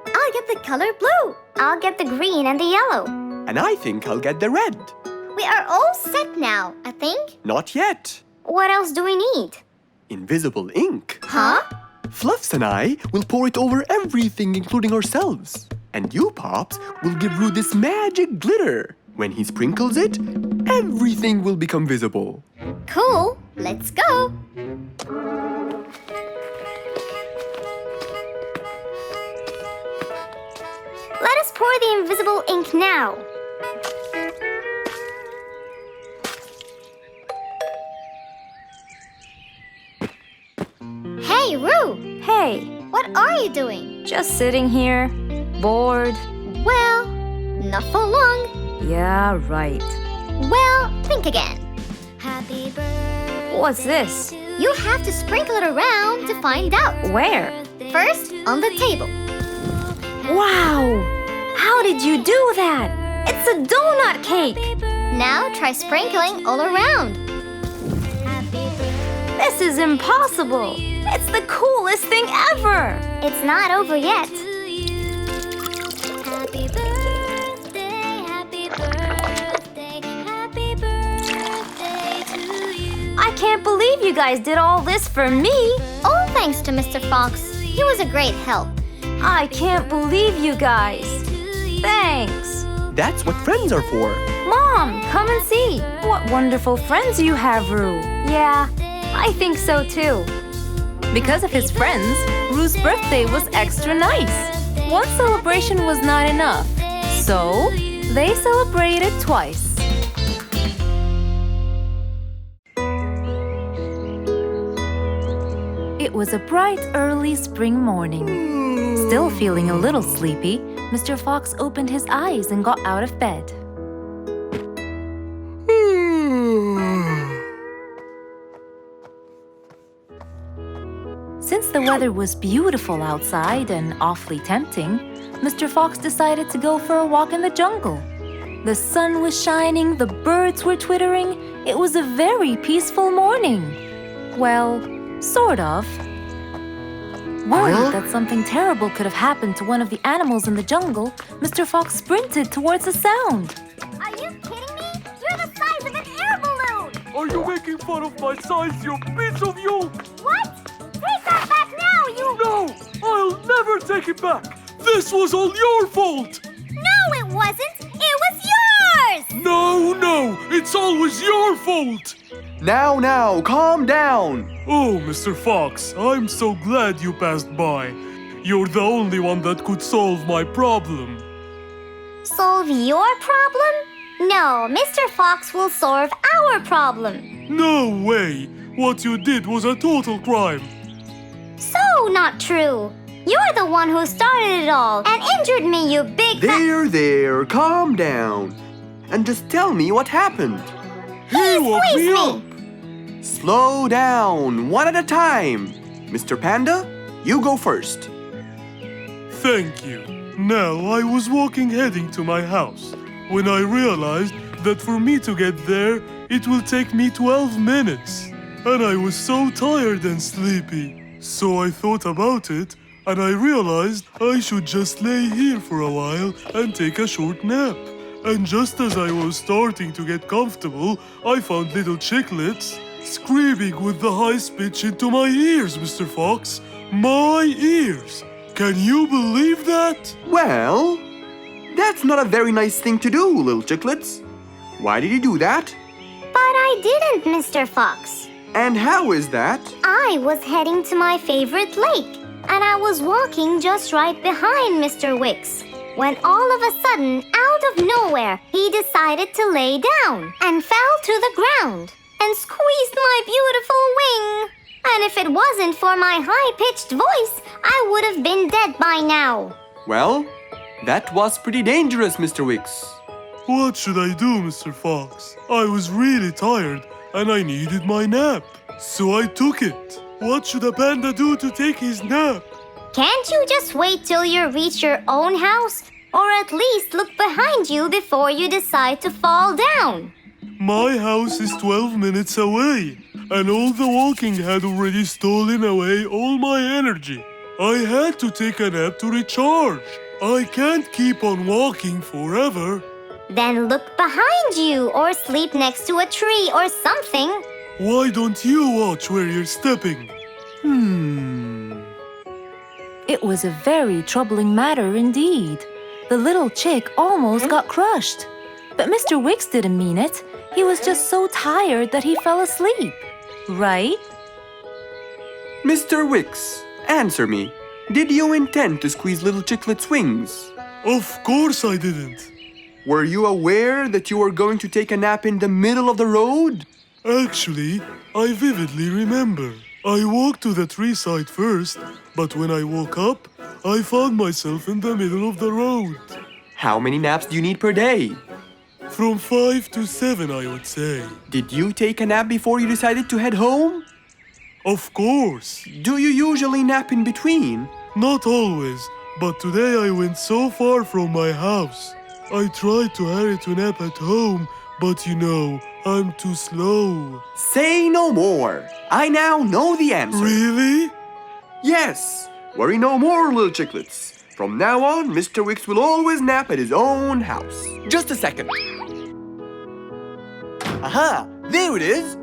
I'll get the color blue. I'll get the green and the yellow. And I think I'll get the red. We are all set now, I think. Not yet. What else do we need? Invisible ink. Huh? Fluffs and I will pour it over everything, including ourselves. And you, Pops, will give Roo this magic glitter. When he sprinkles it, everything will become visible. Cool. Let's go. Let us pour the invisible ink now. Hey, Roo! Hey, What are you doing? just sitting here, bored. Well, not for long. Yeah, right. Well, think again. Happy birthday. What's this? You have to sprinkle it around to find out. Where? First, on the table. Wow! How did you do that? It's a donut cake! Now try sprinkling all around. This is impossible! It's the coolest thing ever! It's not over yet. I can't believe you guys did all this for me! All thanks to Mr. Fox. He was a great help. I can't believe you guys! Thanks! That's what friends are for. Mom, come and see! What wonderful friends you have, Roo! Yeah, I think so too. Because of his friends, Roo's birthday was extra nice. One celebration was not enough, so they celebrated twice. It was a bright, early spring morning. Still feeling a little sleepy, Mr. Fox opened his eyes and got out of bed. Since the weather was beautiful outside and awfully tempting, Mr. Fox decided to go for a walk in the jungle. The sun was shining, the birds were twittering. It was a very peaceful morning. Well, sort of. Worried that something terrible could have happened to one of the animals in the jungle, Mr. Fox sprinted towards the sound. Are you kidding me? You're the size of an air balloon! Are you making fun of my size, you piece of you? What? Take that back now, you... No! I'll never take it back! This was all your fault! No, it wasn't! It was yours! No! It's always your fault! Now, calm down. Oh, Mr. Fox, I'm so glad you passed by. You're the only one that could solve my problem. Solve your problem? No, Mr. Fox will solve our problem. No way! What you did was a total crime. So not true. You're the one who started it all and injured me, you big There, calm down. And just tell me what happened. He woke squeezed me me. up. Slow down, one at a time. Mr. Panda, you go first. Thank you. Now, I was walking heading to my house when I realized that for me to get there, it will take me 12 minutes. And I was so tired and sleepy. So I thought about it, and I realized I should just lay here for a while and take a short nap. And just as I was starting to get comfortable, I found little chiclets screaming with the highest pitch into my ears, Mr. Fox. My ears! Can you believe that? Well, that's not a very nice thing to do, little chiclets. Why did you do that? But I didn't, Mr. Fox. And how is that? I was heading to my favorite lake, and I was walking just right behind Mr. Wicks, when all of a sudden, out of nowhere, he decided to lay down and fell to the ground and squeezed my beautiful wing. And if it wasn't for my high-pitched voice, I would have been dead by now. Well, that was pretty dangerous, Mr. Wicks. What should I do, Mr. Fox? I was really tired and I needed my nap. So I took it. What should a panda do to take his nap? Can't you just wait till you reach your own house? Or at least look behind you before you decide to fall down. My house is 12 minutes away, and all the walking had already stolen away all my energy. I had to take a nap to recharge. I can't keep on walking forever. Then look behind you or sleep next to a tree or something. Why don't you watch where you're stepping? It was a very troubling matter indeed. The little chick almost got crushed. But Mr. Wicks didn't mean it. He was just so tired that he fell asleep. Right? Mr. Wicks, answer me. Did you intend to squeeze little Chicklet's wings? Of course I didn't. Were you aware that you were going to take a nap in the middle of the road? Actually, I vividly remember. I walked to the tree side first, but when I woke up, I found myself in the middle of the road. How many naps do you need per day? From 5 to 7, I would say. Did you take a nap before you decided to head home? Of course. Do you usually nap in between? Not always, but today I went so far from my house. I tried to hurry to nap at home, but you know, I'm too slow. Say no more. I now know the answer. Really? Yes. Worry no more, little Chicklets. From now on, Mr. Wicks will always nap at his own house. Just a second. Aha! There it is!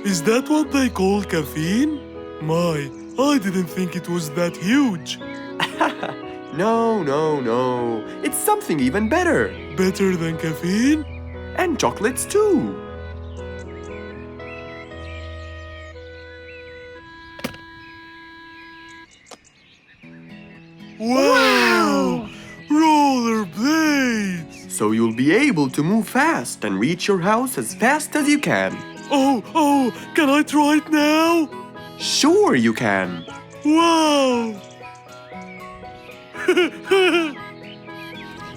Is that what they call caffeine? My, I didn't think it was that huge. No. It's something even better. Better than caffeine? And chocolates too. Wow! Rollerblades! So you'll be able to move fast and reach your house as fast as you can. Oh, can I try it now? Sure you can. Wow!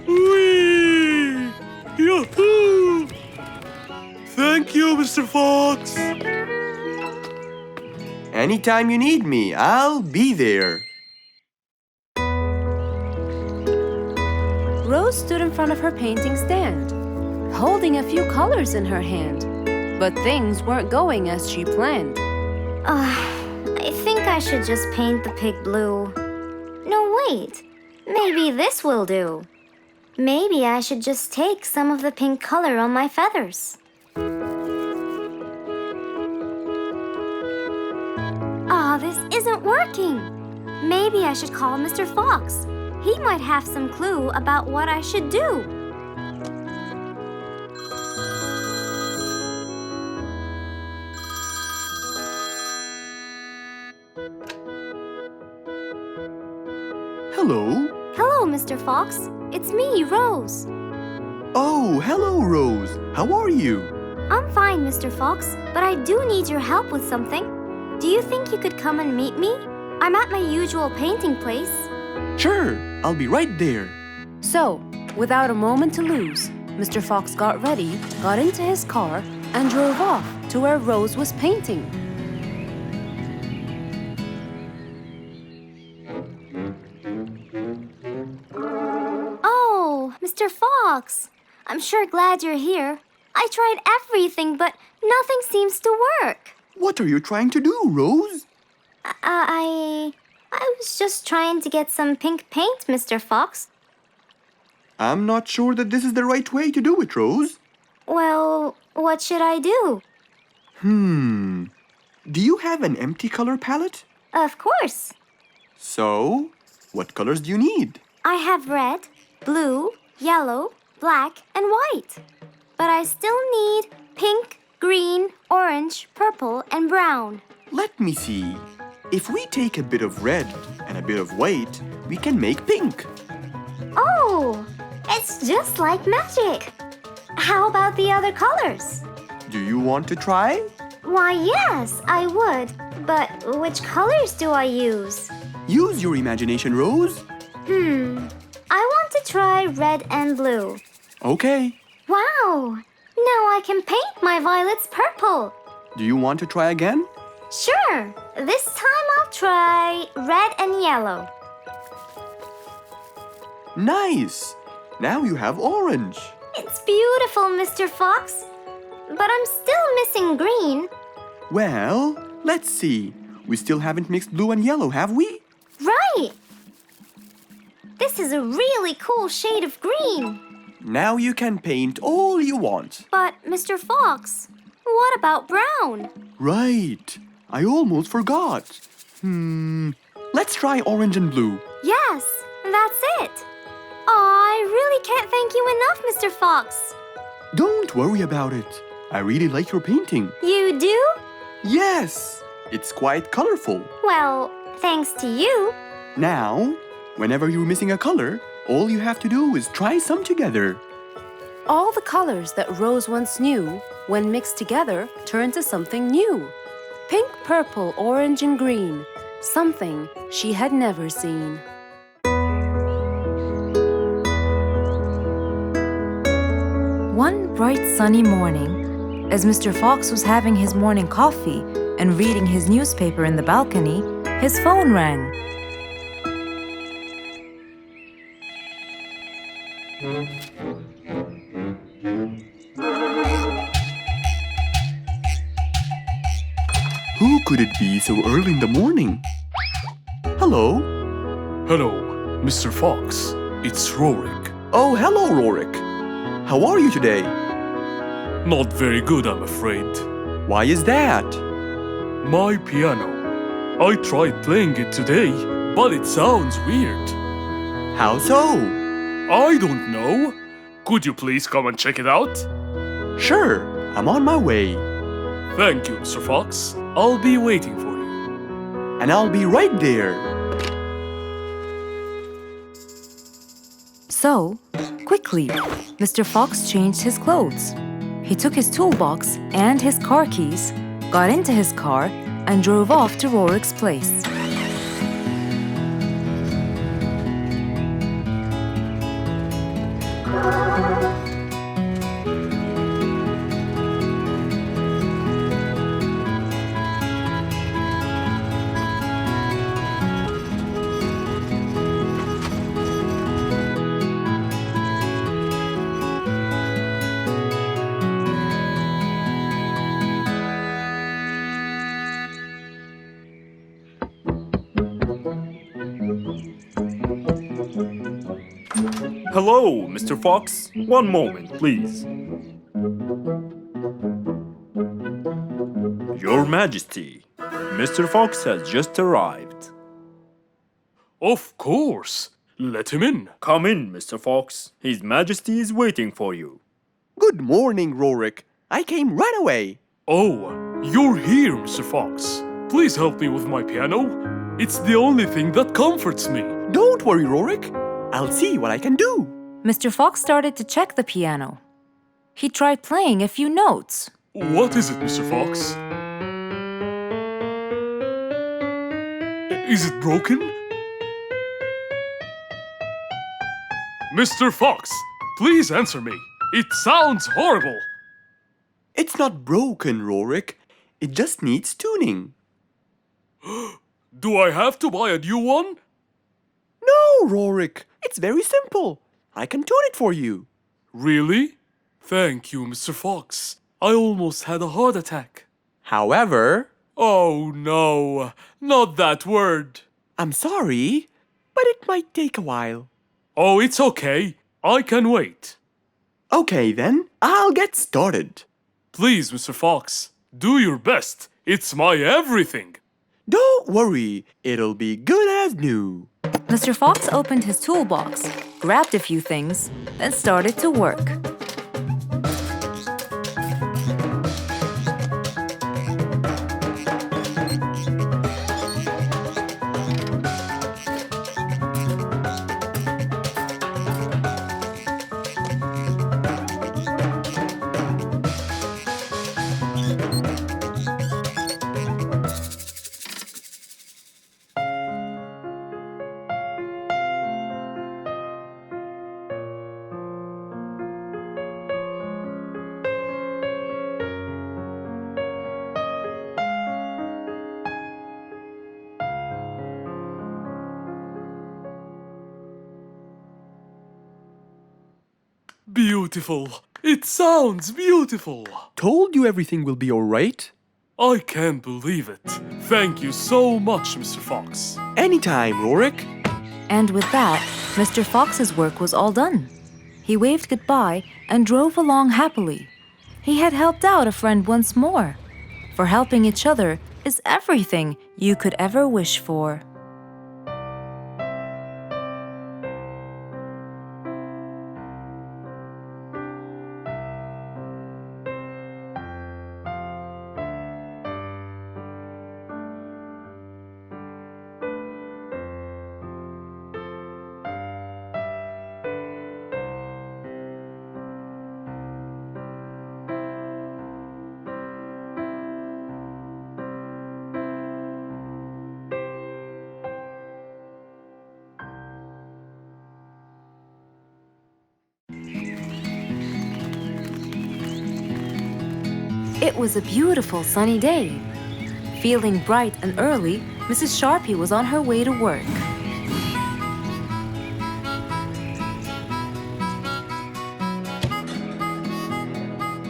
Whee! Yahoo! Thank you, Mr. Fox. Anytime you need me, I'll be there. Rose stood in front of her painting stand, holding a few colors in her hand. But things weren't going as she planned. I think I should just paint the pig blue. No, wait. Maybe this will do. Maybe I should just take some of the pink color on my feathers. This isn't working. Maybe I should call Mr. Fox. He might have some clue about what I should do. Hello. Hello, Mr. Fox. It's me, Rose. Oh, hello, Rose. How are you? I'm fine, Mr. Fox, but I do need your help with something. Do you think you could come and meet me? I'm at my usual painting place. Sure, I'll be right there. So, without a moment to lose, Mr. Fox got ready, got into his car, and drove off to where Rose was painting. Oh, Mr. Fox. I'm sure glad you're here. I tried everything, but nothing seems to work. What are you trying to do, Rose? I was just trying to get some pink paint, Mr. Fox. I'm not sure that this is the right way to do it, Rose. Well, what should I do? Do you have an empty color palette? Of course. So, what colors do you need? I have red, blue, yellow, black, and white. But I still need pink, green, orange, purple, and brown. Let me see. If we take a bit of red and a bit of white, we can make pink. Oh, it's just like magic. How about the other colors? Do you want to try? Why, yes, I would. But which colors do I use? Use your imagination, Rose. I want to try red and blue. Okay. Wow! Now I can paint my violets purple. Do you want to try again? Sure. This time I'll try red and yellow. Nice! Now you have orange. It's beautiful, Mr. Fox. But I'm still missing green. Well, let's see. We still haven't mixed blue and yellow, have we? Right! This is a really cool shade of green. Now you can paint all you want. But, Mr. Fox, what about brown? Right. I almost forgot. Let's try orange and blue. Yes, that's it. I really can't thank you enough, Mr. Fox. Don't worry about it. I really like your painting. You do? Yes, it's quite colorful. Well, thanks to you. Now, whenever you're missing a color, all you have to do is try some together. All the colors that Rose once knew, when mixed together, turned to something new. Pink, purple, orange, and green. Something she had never seen. One bright sunny morning, as Mr. Fox was having his morning coffee and reading his newspaper in the balcony, his phone rang. Who could it be so early in the morning? Hello? Hello, Mr. Fox. It's Rorik. Oh, hello, Rorik. How are you today? Not very good, I'm afraid. Why is that? My piano. I tried playing it today, but it sounds weird. How so? I don't know. Could you please come and check it out? Sure, I'm on my way. Thank you, Mr. Fox. I'll be waiting for you. And I'll be right there. So, quickly, Mr. Fox changed his clothes. He took his toolbox and his car keys, got into his car, and drove off to Rorik's place. Hello, Mr. Fox. One moment, please. Your Majesty, Mr. Fox has just arrived. Of course. Let him in. Come in, Mr. Fox. His Majesty is waiting for you. Good morning, Rorik. I came right away. Oh, you're here, Mr. Fox. Please help me with my piano. It's the only thing that comforts me. Don't worry, Rorik. I'll see what I can do. Mr. Fox started to check the piano. He tried playing a few notes. What is it, Mr. Fox? Is it broken? Mr. Fox, please answer me. It sounds horrible. It's not broken, Rorik. It just needs tuning. Do I have to buy a new one? No, Rorik. It's very simple. I can tune it for you. Really? Thank you, Mr. Fox. I almost had a heart attack. However, Oh no, not that word. I'm sorry, but it might take a while. Oh, it's okay. I can wait. Okay, then, I'll get started. Please, Mr. Fox, do your best. It's my everything. Don't worry, it'll be good as new. Mr. Fox opened his toolbox, grabbed a few things, then started to work. Beautiful. It sounds beautiful. Told you everything will be alright. I can't believe it. Thank you so much, Mr. Fox. Anytime, Rorik. And with that, Mr. Fox's work was all done. He waved goodbye and drove along happily. He had helped out a friend once more. For helping each other is everything you could ever wish for. It was a beautiful sunny day. Feeling bright and early, Mrs. Sharpie was on her way to work.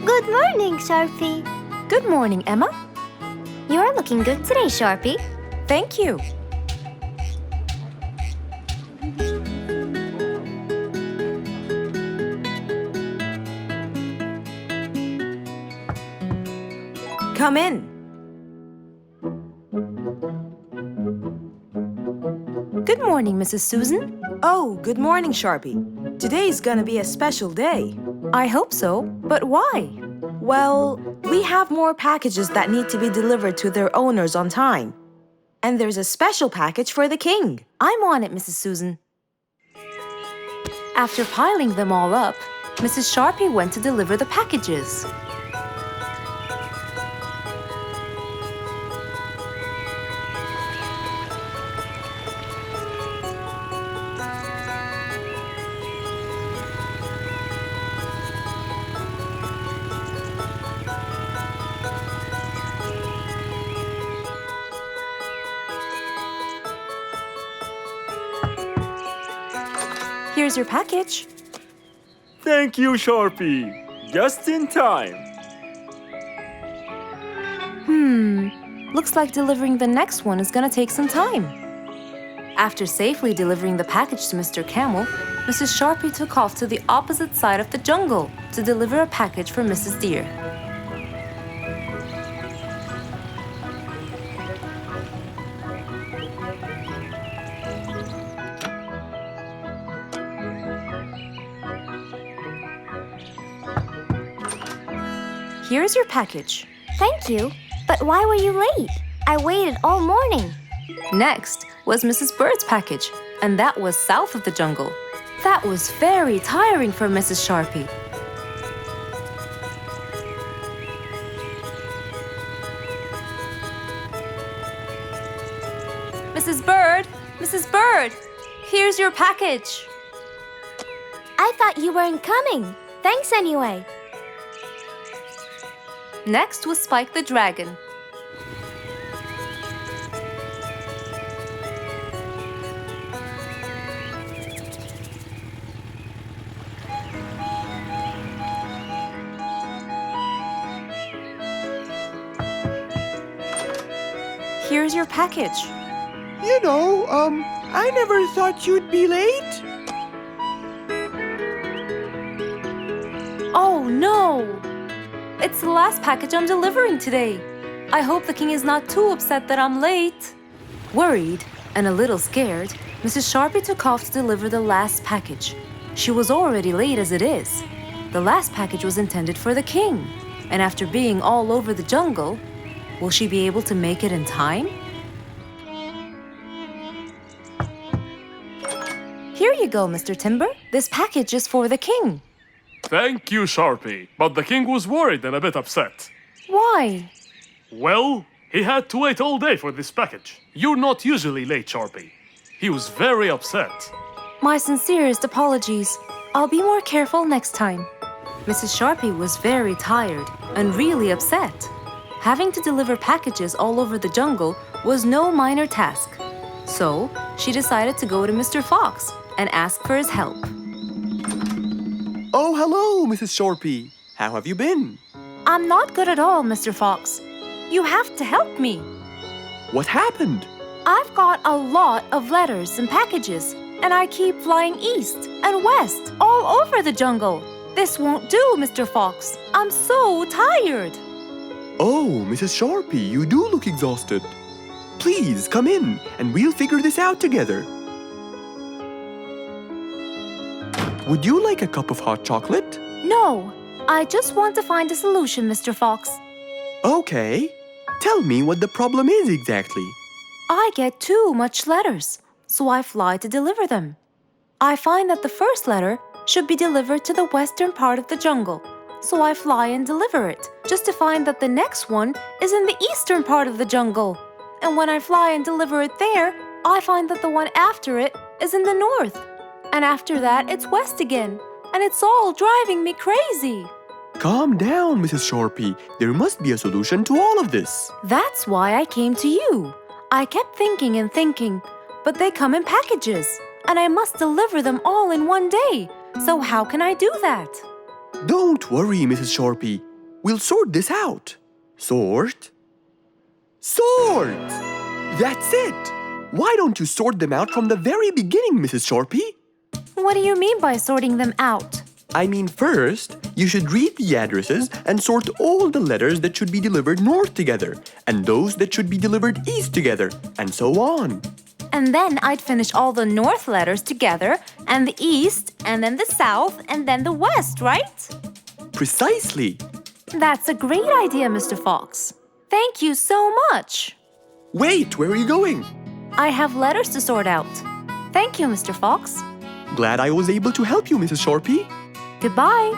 Good morning, Sharpie. Good morning, Emma. You're looking good today, Sharpie. Thank you. Come in. Good morning, Mrs. Susan. Oh, good morning, Sharpie. Today's gonna be a special day. I hope so, but why? Well, we have more packages that need to be delivered to their owners on time. And there's a special package for the king. I'm on it, Mrs. Susan. After piling them all up, Mrs. Sharpie went to deliver the packages. Here's your package. Thank you, Sharpie. Just in time. Looks like delivering the next one is gonna take some time. After safely delivering the package to Mr. Camel, Mrs. Sharpie took off to the opposite side of the jungle to deliver a package for Mrs. Deer. Here's your package. Thank you. But why were you late? I waited all morning. Next was Mrs. Bird's package, and that was south of the jungle. That was very tiring for Mrs. Sharpie. Mrs. Bird! Mrs. Bird! Here's your package. I thought you weren't coming. Thanks anyway. Next was Spike the Dragon. Here's your package. I never thought you'd be late. Oh no! It's the last package I'm delivering today. I hope the king is not too upset that I'm late. Worried and a little scared, Mrs. Sharpie took off to deliver the last package. She was already late as it is. The last package was intended for the king, and after being all over the jungle, will she be able to make it in time? Here you go, Mr. Timber. This package is for the king. Thank you, Sharpie. But the king was worried and a bit upset. Why? Well, he had to wait all day for this package. You're not usually late, Sharpie. He was very upset. My sincerest apologies. I'll be more careful next time. Mrs. Sharpie was very tired and really upset. Having to deliver packages all over the jungle was no minor task. So, she decided to go to Mr. Fox and ask for his help. Oh, hello, Mrs. Shorpy. How have you been? I'm not good at all, Mr. Fox. You have to help me. What happened? I've got a lot of letters and packages, and I keep flying east and west all over the jungle. This won't do, Mr. Fox. I'm so tired. Oh, Mrs. Shorpy, you do look exhausted. Please come in and we'll figure this out together. Would you like a cup of hot chocolate? No, I just want to find a solution, Mr. Fox. Okay. Tell me what the problem is exactly. I get too much letters, so I fly to deliver them. I find that the first letter should be delivered to the western part of the jungle, so I fly and deliver it, just to find that the next one is in the eastern part of the jungle. And when I fly and deliver it there, I find that the one after it is in the north. And after that, it's west again, and it's all driving me crazy. Calm down, Mrs. Shorpy. There must be a solution to all of this. That's why I came to you. I kept thinking and thinking, but they come in packages, and I must deliver them all in one day. So how can I do that? Don't worry, Mrs. Shorpy. We'll sort this out. Sort? Sort! That's it! Why don't you sort them out from the very beginning, Mrs. Shorpy? What do you mean by sorting them out? I mean, first, you should read the addresses and sort all the letters that should be delivered north together, and those that should be delivered east together, and so on. And then I'd finish all the north letters together, and the east, and then the south, and then the west, right? Precisely. That's a great idea, Mr. Fox. Thank you so much. Wait, where are you going? I have letters to sort out. Thank you, Mr. Fox. Glad I was able to help you, Mrs. Shorpy. Goodbye.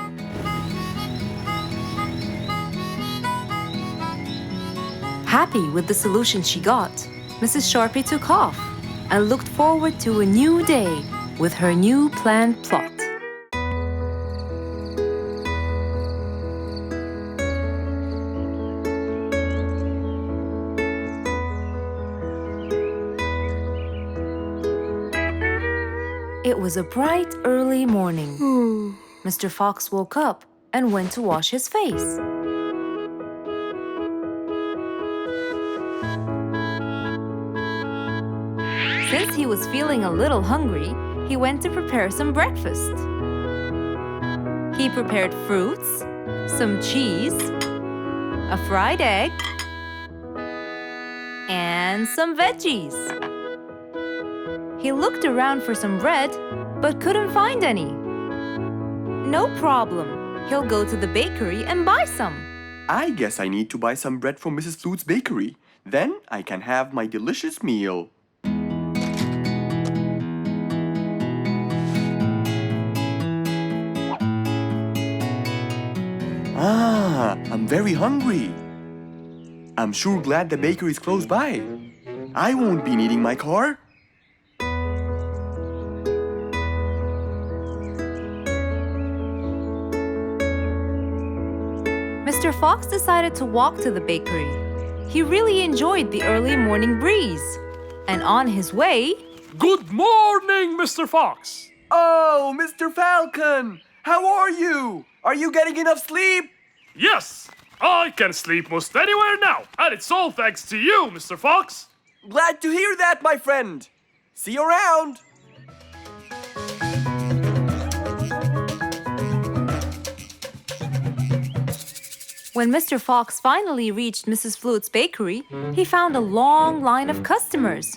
Happy with the solution she got, Mrs. Shorpy took off and looked forward to a new day with her new planned plot. It was a bright early morning. Mr. Fox woke up and went to wash his face. Since he was feeling a little hungry, he went to prepare some breakfast. He prepared fruits, some cheese, a fried egg, and some veggies. He looked around for some bread, but couldn't find any. No problem. He'll go to the bakery and buy some. I guess I need to buy some bread from Mrs. Flute's bakery. Then I can have my delicious meal. I'm very hungry. I'm sure glad the bakery is close by. I won't be needing my car. Mr. Fox decided to walk to the bakery. He really enjoyed the early morning breeze. And on his way... Good morning, Mr. Fox! Oh, Mr. Falcon! How are you? Are you getting enough sleep? Yes, I can sleep most anywhere now, and it's all thanks to you, Mr. Fox. Glad to hear that, my friend. See you around. When Mr. Fox finally reached Mrs. Flute's bakery, he found a long line of customers.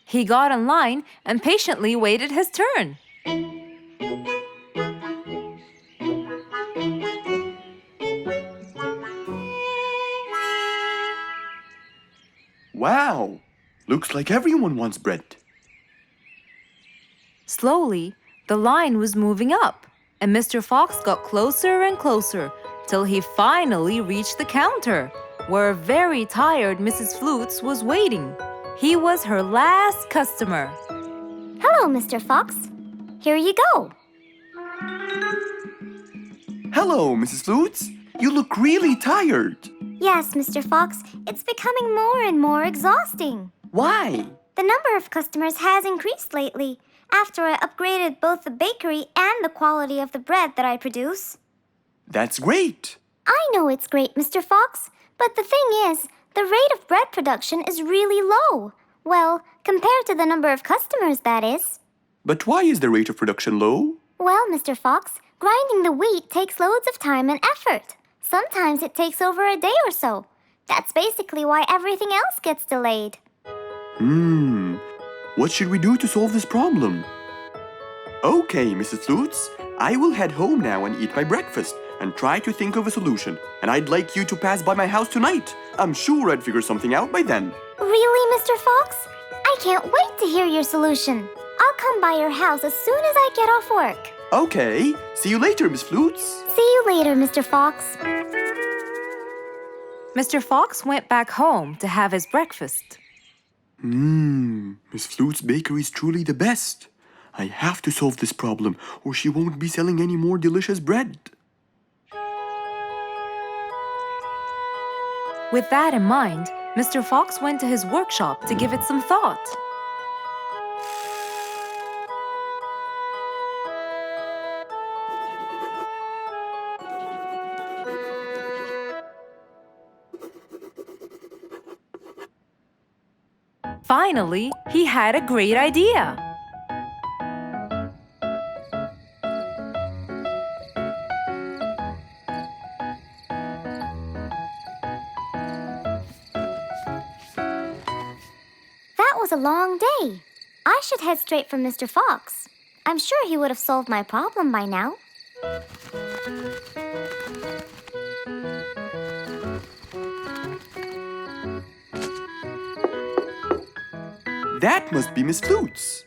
He got in line and patiently waited his turn. Wow, looks like everyone wants bread. Slowly, the line was moving up, and Mr. Fox got closer and closer till he finally reached the counter, where a very tired Mrs. Flutes was waiting. He was her last customer. Hello, Mr. Fox. Here you go. Hello, Mrs. Flutes. You look really tired. Yes, Mr. Fox, it's becoming more and more exhausting. Why? The number of customers has increased lately, after I upgraded both the bakery and the quality of the bread that I produce. That's great. I know it's great, Mr. Fox, but the thing is, the rate of bread production is really low. Well, compared to the number of customers, that is. But why is the rate of production low? Well, Mr. Fox, grinding the wheat takes loads of time and effort. Sometimes it takes over a day or so. That's basically why everything else gets delayed. What should we do to solve this problem? Okay, Mrs. Flutes, I will head home now and eat my breakfast and try to think of a solution. And I'd like you to pass by my house tonight. I'm sure I'd figure something out by then. Really, Mr. Fox? I can't wait to hear your solution. I'll come by your house as soon as I get off work. Okay, see you later, Miss Flutes. See you later, Mr. Fox. Mr. Fox went back home to have his breakfast. Miss Flute's bakery is truly the best. I have to solve this problem or she won't be selling any more delicious bread. With that in mind, Mr. Fox went to his workshop to give it some thought. Finally, he had a great idea. That was a long day. I should head straight for Mr. Fox. I'm sure he would have solved my problem by now. That must be Miss Flutes.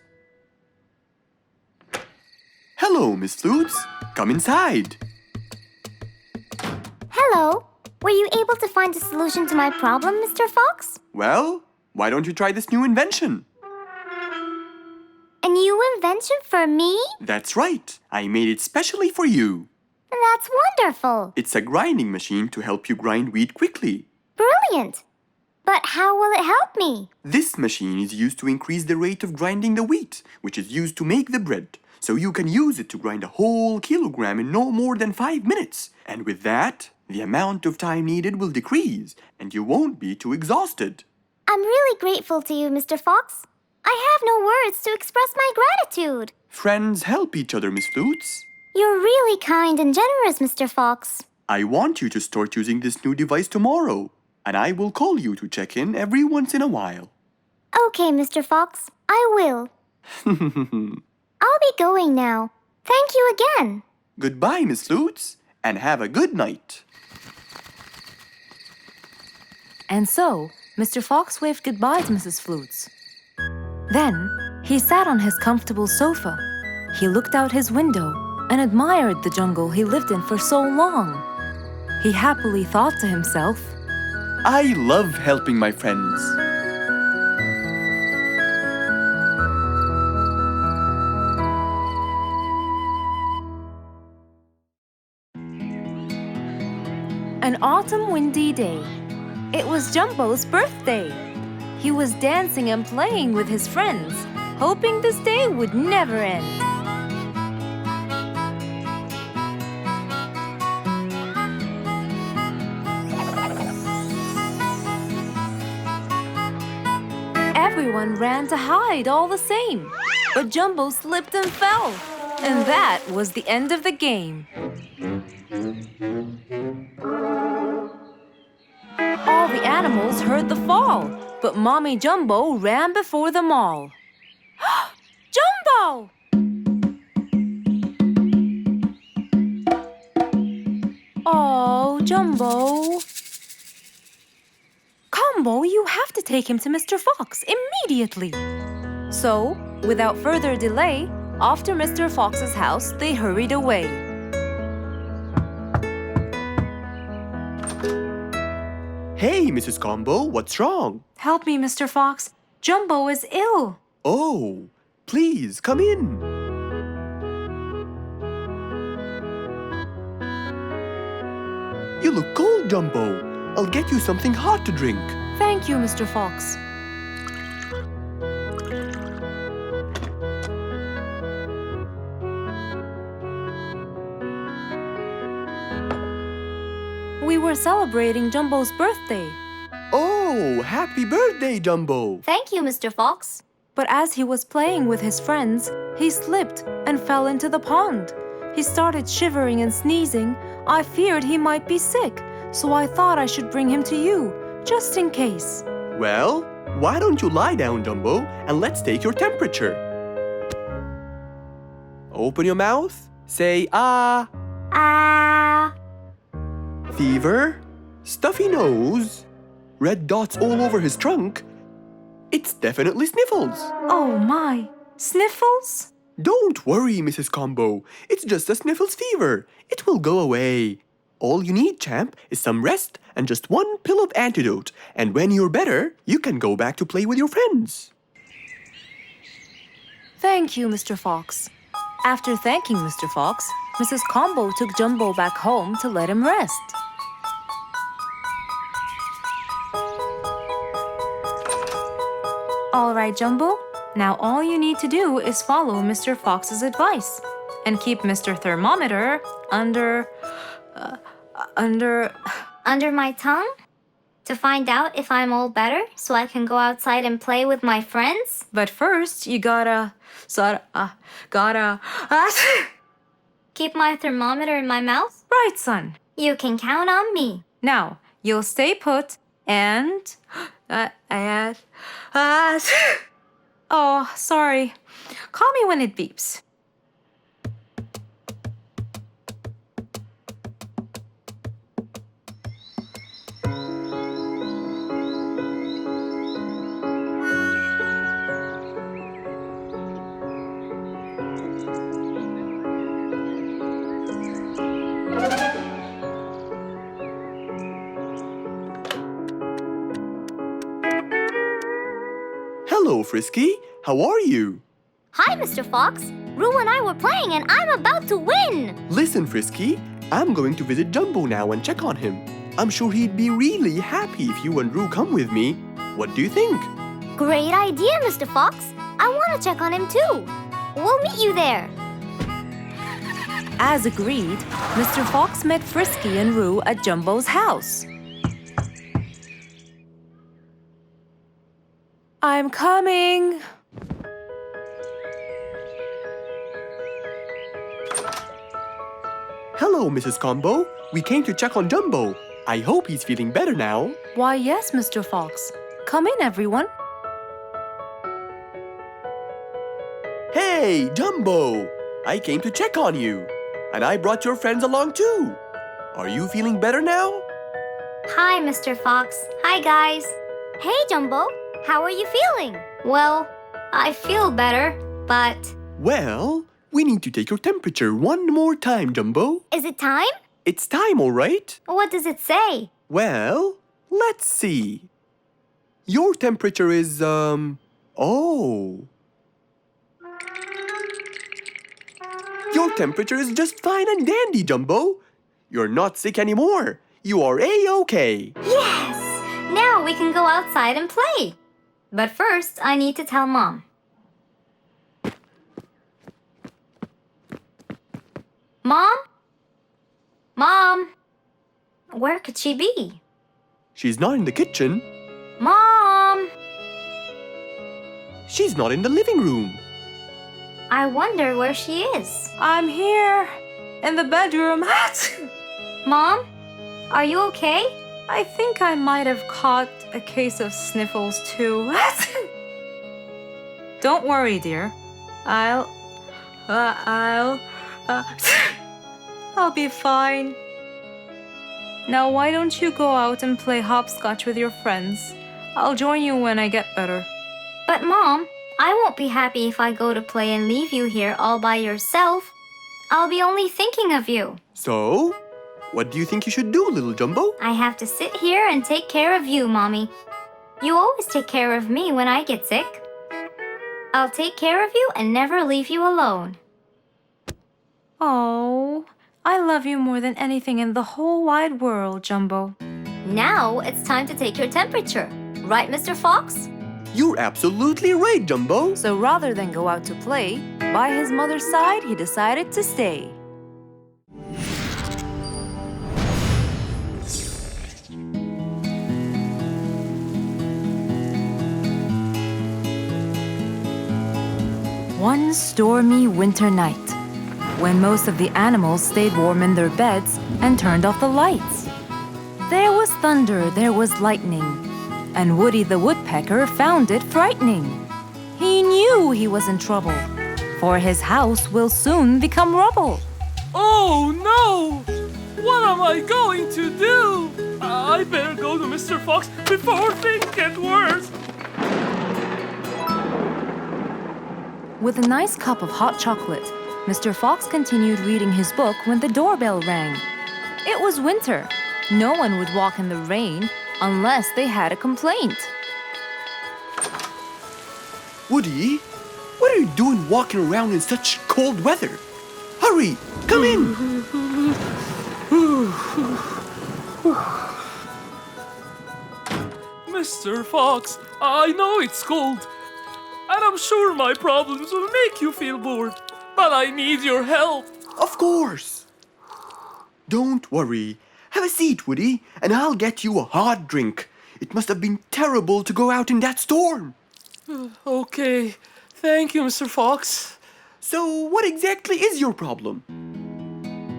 Hello, Miss Flutes. Come inside. Hello. Were you able to find a solution to my problem, Mr. Fox? Well, why don't you try this new invention? A new invention for me? That's right. I made it specially for you. That's wonderful. It's a grinding machine to help you grind wheat quickly. Brilliant. But how will it help me? This machine is used to increase the rate of grinding the wheat, which is used to make the bread. So you can use it to grind a whole kilogram in no more than 5 minutes. And with that, the amount of time needed will decrease, and you won't be too exhausted. I'm really grateful to you, Mr. Fox. I have no words to express my gratitude. Friends help each other, Miss Flutes. You're really kind and generous, Mr. Fox. I want you to start using this new device tomorrow, and I will call you to check in every once in a while. Okay, Mr. Fox, I will. I'll be going now. Thank you again. Goodbye, Miss Flutes, and have a good night. And so, Mr. Fox waved goodbye to Mrs. Flutes. Then, he sat on his comfortable sofa. He looked out his window and admired the jungle he lived in for so long. He happily thought to himself, I love helping my friends. An autumn windy day. It was Jumbo's birthday. He was dancing and playing with his friends, hoping this day would never end. Everyone ran to hide all the same, but Jumbo slipped and fell, and that was the end of the game. All the animals heard the fall, but Mommy Jumbo ran before them all. Jumbo! Oh, Jumbo. Combo, you have to take him to Mr. Fox immediately. So, without further delay, off to Mr. Fox's house they hurried away. Hey, Mrs. Combo, what's wrong? Help me, Mr. Fox. Jumbo is ill. Oh, please, come in. You look cold, Jumbo. I'll get you something hot to drink. Thank you, Mr. Fox. were celebrating Jumbo's birthday. Oh, happy birthday, Jumbo! Thank you, Mr. Fox. But as he was playing with his friends, he slipped and fell into the pond. He started shivering and sneezing. I feared he might be sick, so I thought I should bring him to you, just in case. Well, why don't you lie down, Jumbo, and let's take your temperature. Open your mouth. Say ah. Ah. Fever, stuffy nose, red dots all over his trunk. It's definitely sniffles. Oh my, sniffles? Don't worry, Mrs. Combo. It's just a sniffles fever. It will go away. All you need, champ, is some rest and just one pill of antidote. And when you're better, you can go back to play with your friends. Thank you, Mr. Fox. After thanking Mr. Fox, Mrs. Combo took Jumbo back home to let him rest. All right, Jumbo. Now all you need to do is follow Mr. Fox's advice and keep Mr. Thermometer under Under my tongue? To find out if I'm all better so I can go outside and play with my friends? But first, you gotta Keep my thermometer in my mouth? right, son. You can count on me. Now, you'll stay put and oh, sorry. Call me when it beeps. Hello, Frisky. How are you? Hi, Mr. Fox. Roo and I were playing and I'm about to win. Listen, Frisky. I'm going to visit Jumbo now and check on him. I'm sure he'd be really happy if you and Roo come with me. What do you think? Great idea, Mr. Fox. I want to check on him too. We'll meet you there. As agreed, Mr. Fox met Frisky and Roo at Jumbo's house. I'm coming. Hello, Mrs. Combo. We came to check on Jumbo. I hope he's feeling better now. Why, yes, Mr. Fox. Come in, everyone. Hey, Jumbo! I came to check on you. And I brought your friends along too. Are you feeling better now? Hi, Mr. Fox. Hi, guys. Hey, Jumbo. How are you feeling? Well, I feel better, but... Well, we need to take your temperature one more time, Jumbo. Is it time? It's time, all right? What does it say? Well, let's see. Your temperature is, oh. Your temperature is just fine and dandy, Jumbo. You're not sick anymore. You are A-OK. Yes! Now we can go outside and play. But first, I need to tell Mom. Mom? Mom? Where could she be? She's not in the kitchen. Mom! She's not in the living room. I wonder where she is. I'm here in the bedroom. Mom? Are you okay? I think I might have caught a case of sniffles too. Don't worry, dear. I'll be fine. Now why don't you go out and play hopscotch with your friends? I'll join you when I get better. But Mom, I won't be happy if I go to play and leave you here all by yourself. I'll be only thinking of you. So, what do you think you should do, little Jumbo? I have to sit here and take care of you, Mommy. You always take care of me when I get sick. I'll take care of you and never leave you alone. Oh, I love you more than anything in the whole wide world, Jumbo. Now it's time to take your temperature. Right, Mr. Fox? You're absolutely right, Jumbo. So rather than go out to play, by his mother's side, he decided to stay. One stormy winter night, when most of the animals stayed warm in their beds and turned off the lights. There was thunder, there was lightning, and Woody the Woodpecker found it frightening. He knew he was in trouble, for his house will soon become rubble. Oh no! What am I going to do? I better go to Mr. Fox before things get worse. With a nice cup of hot chocolate, Mr. Fox continued reading his book when the doorbell rang. It was winter. No one would walk in the rain unless they had a complaint. Woody, what are you doing walking around in such cold weather? Hurry, come in. Mr. Fox, I know it's cold, and I'm sure my problems will make you feel bored, but I need your help. Of course. Don't worry. Have a seat, Woody, and I'll get you a hot drink. It must have been terrible to go out in that storm. Okay, thank you, Mr. Fox. So, what exactly is your problem?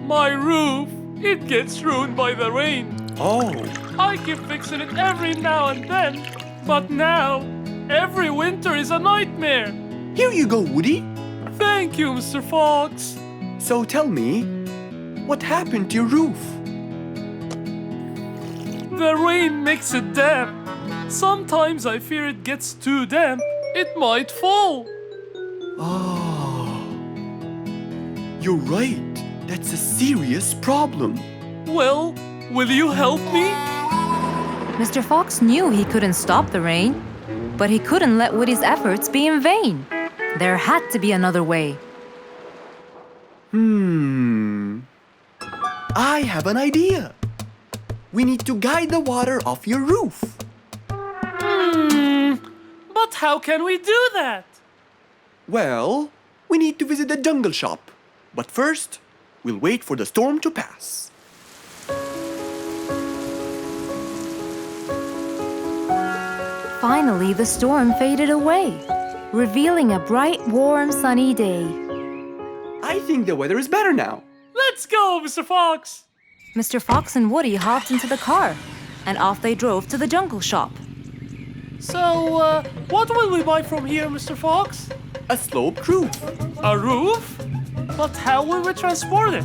My roof, it gets ruined by the rain. Oh, I keep fixing it every now and then, but now, every winter is a nightmare. here you go, Woody. Thank you, Mr. Fox. So tell me, what happened to your roof? The rain makes it damp. Sometimes I fear it gets too damp. It might fall. Oh, you're right. That's a serious problem. Well, will you help me? Mr. Fox knew he couldn't stop the rain, but he couldn't let Woody's efforts be in vain. There had to be another way. I have an idea. We need to guide the water off your roof. But how can we do that? Well, we need to visit the jungle shop. But first, we'll wait for the storm to pass. Finally, the storm faded away, revealing a bright, warm, sunny day. I think the weather is better now. Let's go, Mr. Fox. Mr. Fox and Woody hopped into the car, and off they drove to the jungle shop. So, what will we buy from here, Mr. Fox? A sloped roof. A roof? But how will we transport it?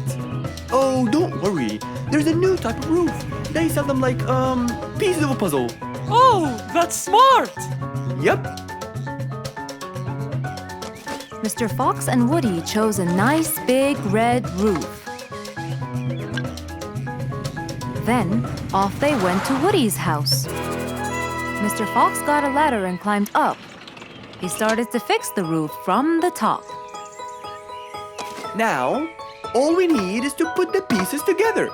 Oh, don't worry. There's a new type of roof. They sell them like, pieces of a puzzle. Oh, that's smart! Yep. Mr. Fox and Woody chose a nice big red roof. Then, off they went to Woody's house. Mr. Fox got a ladder and climbed up. He started to fix the roof from the top. Now, all we need is to put the pieces together.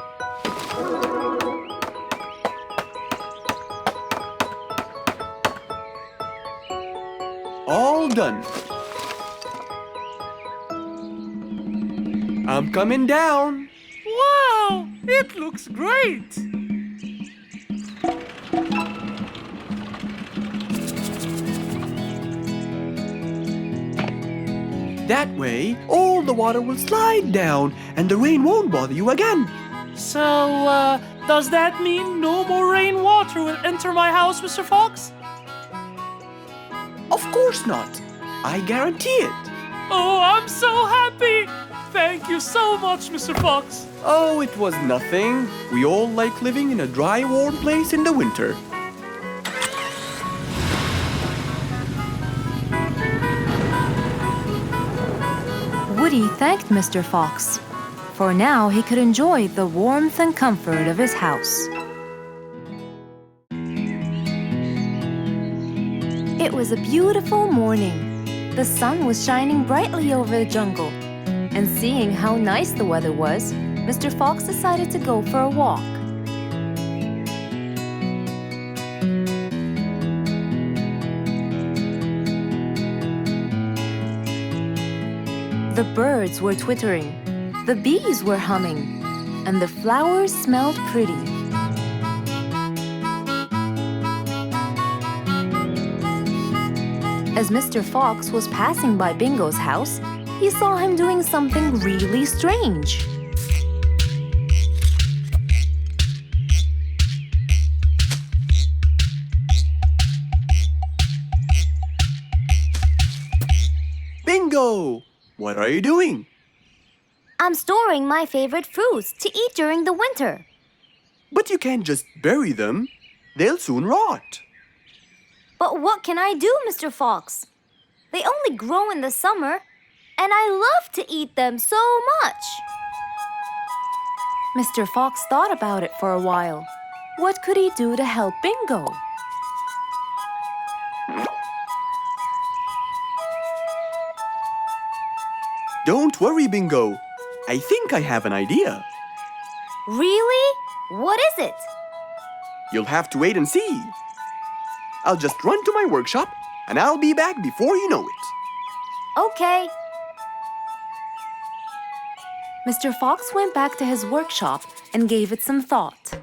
All done. I'm coming down. Wow, it looks great! That way, all the water will slide down and the rain won't bother you again. So, does that mean no more rainwater will enter my house, Mr. Fox? Of course not. I guarantee it. Oh, I'm so happy! Thank you so much, Mr. Fox. Oh, it was nothing. We all like living in a dry, warm place in the winter. Woody thanked Mr. Fox, for now he could enjoy the warmth and comfort of his house. It was a beautiful morning. The sun was shining brightly over the jungle, and seeing how nice the weather was, Mr. Fox decided to go for a walk. The birds were twittering, the bees were humming, and the flowers smelled pretty. As Mr. Fox was passing by Bingo's house, he saw him doing something really strange. Bingo! What are you doing? I'm storing my favorite fruits to eat during the winter. But you can't just bury them. They'll soon rot. But what can I do, Mr. Fox? They only grow in the summer, and I love to eat them so much. Mr. Fox thought about it for a while. What could he do to help Bingo? Don't worry, Bingo. I think I have an idea. Really? What is it? You'll have to wait and see. I'll just run to my workshop, and I'll be back before you know it. Okay. Mr. Fox went back to his workshop and gave it some thought.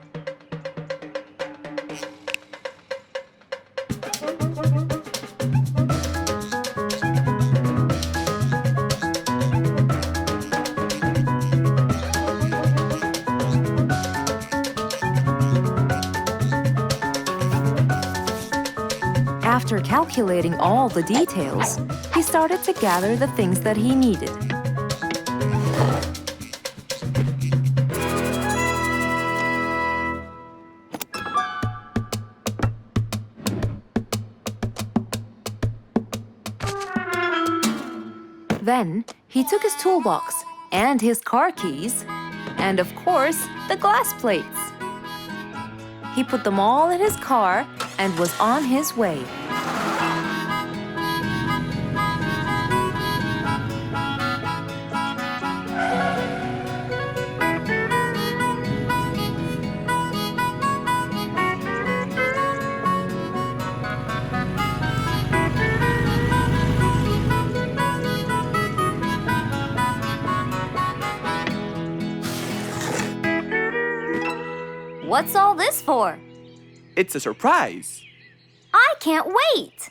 After calculating all the details, he started to gather the things that he needed. Then he took his toolbox and his car keys, and of course, the glass plates. He put them all in his car and was on his way. What's all this for? It's a surprise. I can't wait!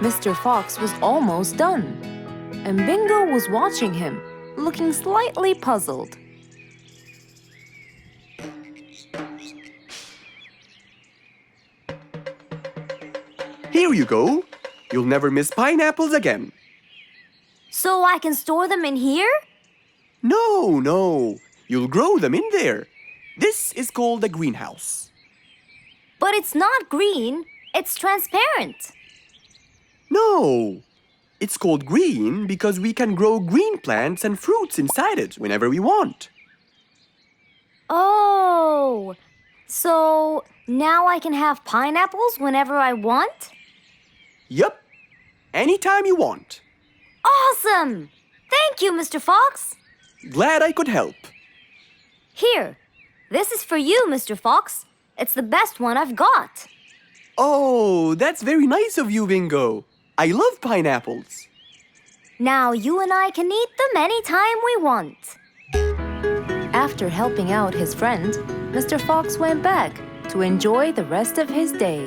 Mr. Fox was almost done, and Bingo was watching him, looking slightly puzzled. Here you go. You'll never miss pineapples again. So I can store them in here? No. You'll grow them in there. This is called a greenhouse. But it's not green, it's transparent. No. It's called green because we can grow green plants and fruits inside it whenever we want. Oh, so now I can have pineapples whenever I want? Yup. Anytime you want. Awesome! Thank you, Mr. Fox. Glad I could help. Here, this is for you, Mr. Fox. It's the best one I've got. Oh, that's very nice of you, Bingo. I love pineapples. Now you and I can eat them anytime we want. After helping out his friend, Mr. Fox went back to enjoy the rest of his day.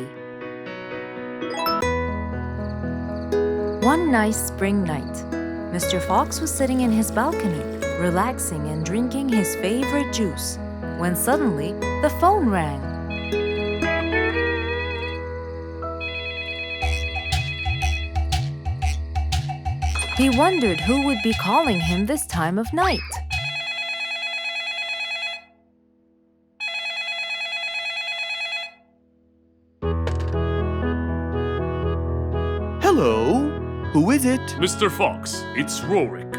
One nice spring night, Mr. Fox was sitting in his balcony, relaxing and drinking his favorite juice, when suddenly the phone rang. He wondered who would be calling him this time of night. Hello? Who is it? Mr. Fox, it's Rorik.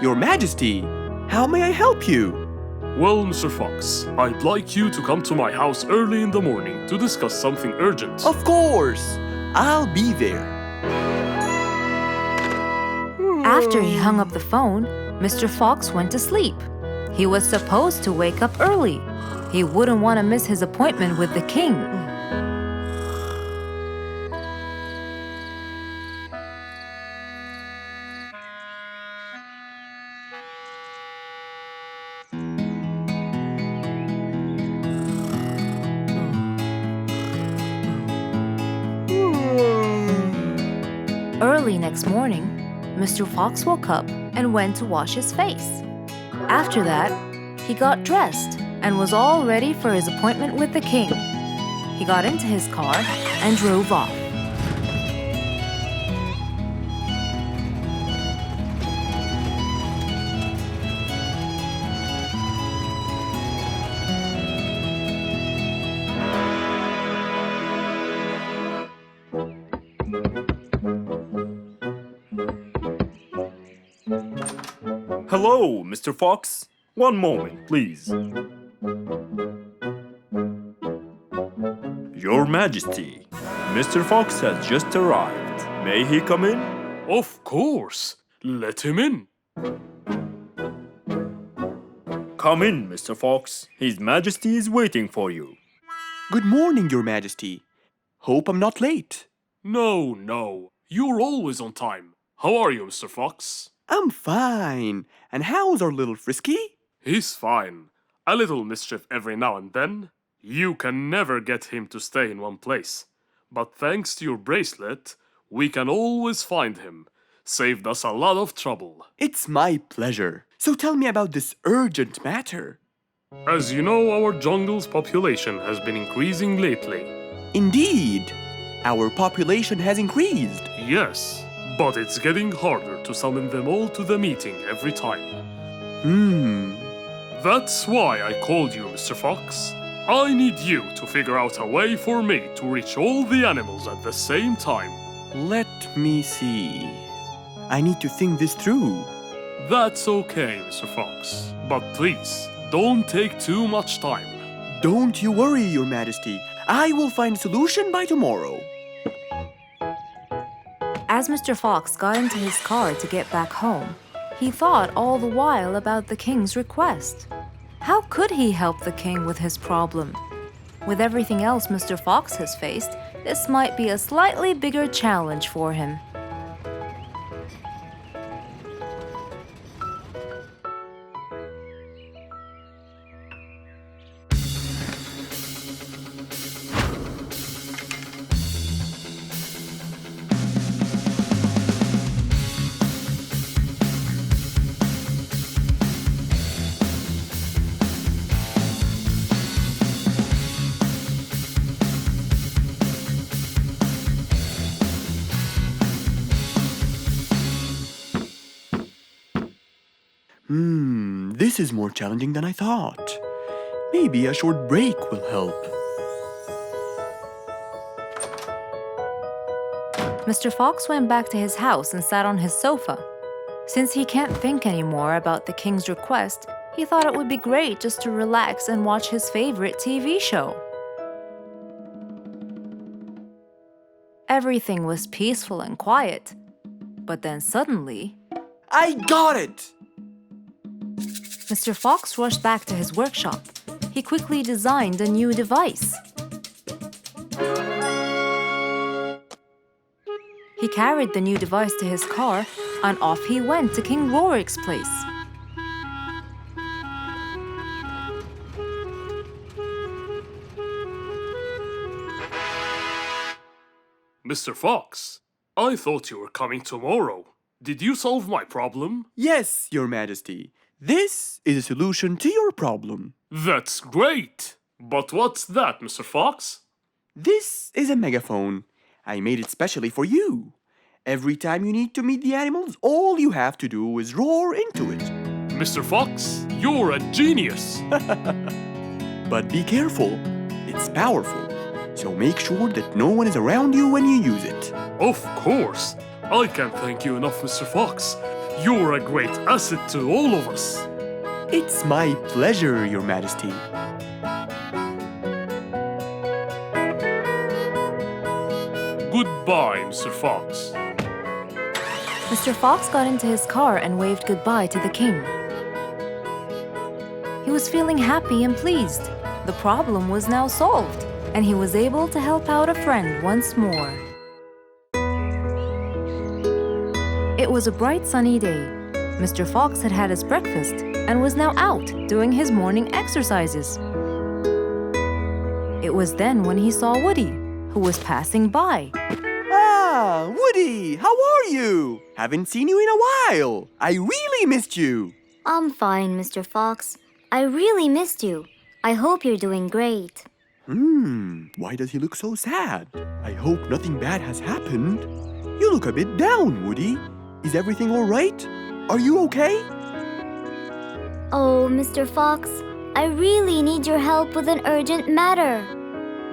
Your Majesty, how may I help you? Well, Mr. Fox, I'd like you to come to my house early in the morning to discuss something urgent. Of course! I'll be there. After he hung up the phone, Mr. Fox went to sleep. He was supposed to wake up early. He wouldn't want to miss his appointment with the king. Early next morning, Mr. Fox woke up and went to wash his face. After that, he got dressed and was all ready for his appointment with the king. He got into his car and drove off. Hello, Mr. Fox. One moment, please. Your Majesty, Mr. Fox has just arrived. May he come in? Of course. Let him in. Come in, Mr. Fox. His Majesty is waiting for you. Good morning, Your Majesty. Hope I'm not late. No. You're always on time. How are you, Mr. Fox? I'm fine. And how's our little Frisky? He's fine. A little mischief every now and then. You can never get him to stay in one place. But thanks to your bracelet, we can always find him. Saved us a lot of trouble. It's my pleasure. So tell me about this urgent matter. As you know, our jungle's population has been increasing lately. Indeed, our population has increased. Yes, but it's getting harder to summon them all to the meeting every time. That's why I called you, Mr. Fox. I need you to figure out a way for me to reach all the animals at the same time. Let me see. I need to think this through. That's okay, Mr. Fox. But please, don't take too much time. Don't you worry, Your Majesty. I will find a solution by tomorrow. As Mr. Fox got into his car to get back home, he thought all the while about the king's request. How could he help the king with his problem? With everything else Mr. Fox has faced, this might be a slightly bigger challenge for him. This is more challenging than I thought. Maybe a short break will help. Mr. Fox went back to his house and sat on his sofa. Since he can't think anymore about the king's request, he thought it would be great just to relax and watch his favorite TV show. Everything was peaceful and quiet. But then suddenly, I got it! Mr. Fox rushed back to his workshop. He quickly designed a new device. He carried the new device to his car, and off he went to King Rorik's place. Mr. Fox, I thought you were coming tomorrow. Did you solve my problem? Yes, Your Majesty. This is a solution to your problem. That's great! But what's that, Mr. Fox? This is a megaphone. I made it specially for you. Every time you need to meet the animals, all you have to do is roar into it. Mr. Fox, you're a genius! But be careful. It's powerful. So make sure that no one is around you when you use it. Of course! I can't thank you enough, Mr. Fox. You're a great asset to all of us. It's my pleasure, Your Majesty. Goodbye, Mr. Fox. Mr. Fox got into his car and waved goodbye to the king. He was feeling happy and pleased. The problem was now solved, and he was able to help out a friend once more. It was a bright sunny day. Mr. Fox had had his breakfast and was now out doing his morning exercises. It was then when he saw Woody, who was passing by. Ah, Woody, how are you? Haven't seen you in a while. I really missed you. I'm fine, Mr. Fox. I really missed you. I hope you're doing great. Why does he look so sad? I hope nothing bad has happened. You look a bit down, Woody. Is everything all right? Are you okay? Oh, Mr. Fox, I really need your help with an urgent matter.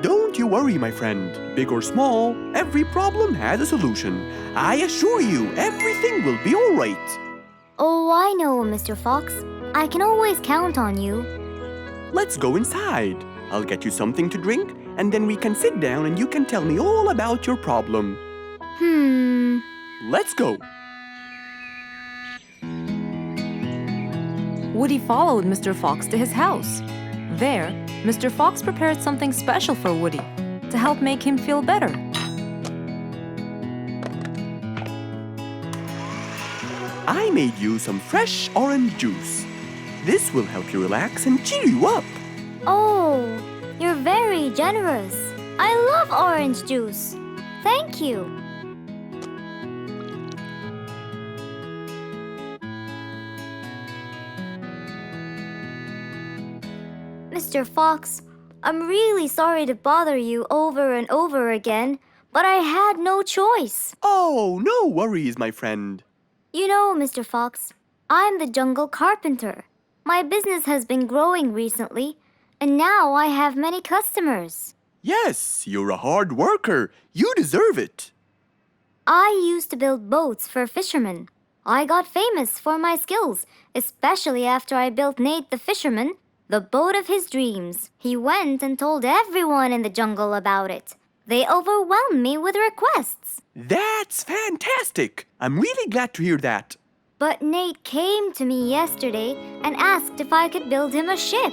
Don't you worry, my friend. Big or small, every problem has a solution. I assure you, everything will be all right. Oh, I know, Mr. Fox. I can always count on you. Let's go inside. I'll get you something to drink, and then we can sit down and you can tell me all about your problem. Let's go. Woody followed Mr. Fox to his house. There, Mr. Fox prepared something special for Woody to help make him feel better. I made you some fresh orange juice. This will help you relax and cheer you up. Oh, you're very generous. I love orange juice. Thank you. Mr. Fox, I'm really sorry to bother you over and over again, but I had no choice. Oh, no worries, my friend. You know, Mr. Fox, I'm the jungle carpenter. My business has been growing recently, and now I have many customers. Yes, you're a hard worker. You deserve it. I used to build boats for fishermen. I got famous for my skills, especially after I built Nate the fisherman the boat of his dreams. He went and told everyone in the jungle about it. They overwhelmed me with requests. That's fantastic. I'm really glad to hear that. But Nate came to me yesterday and asked if I could build him a ship.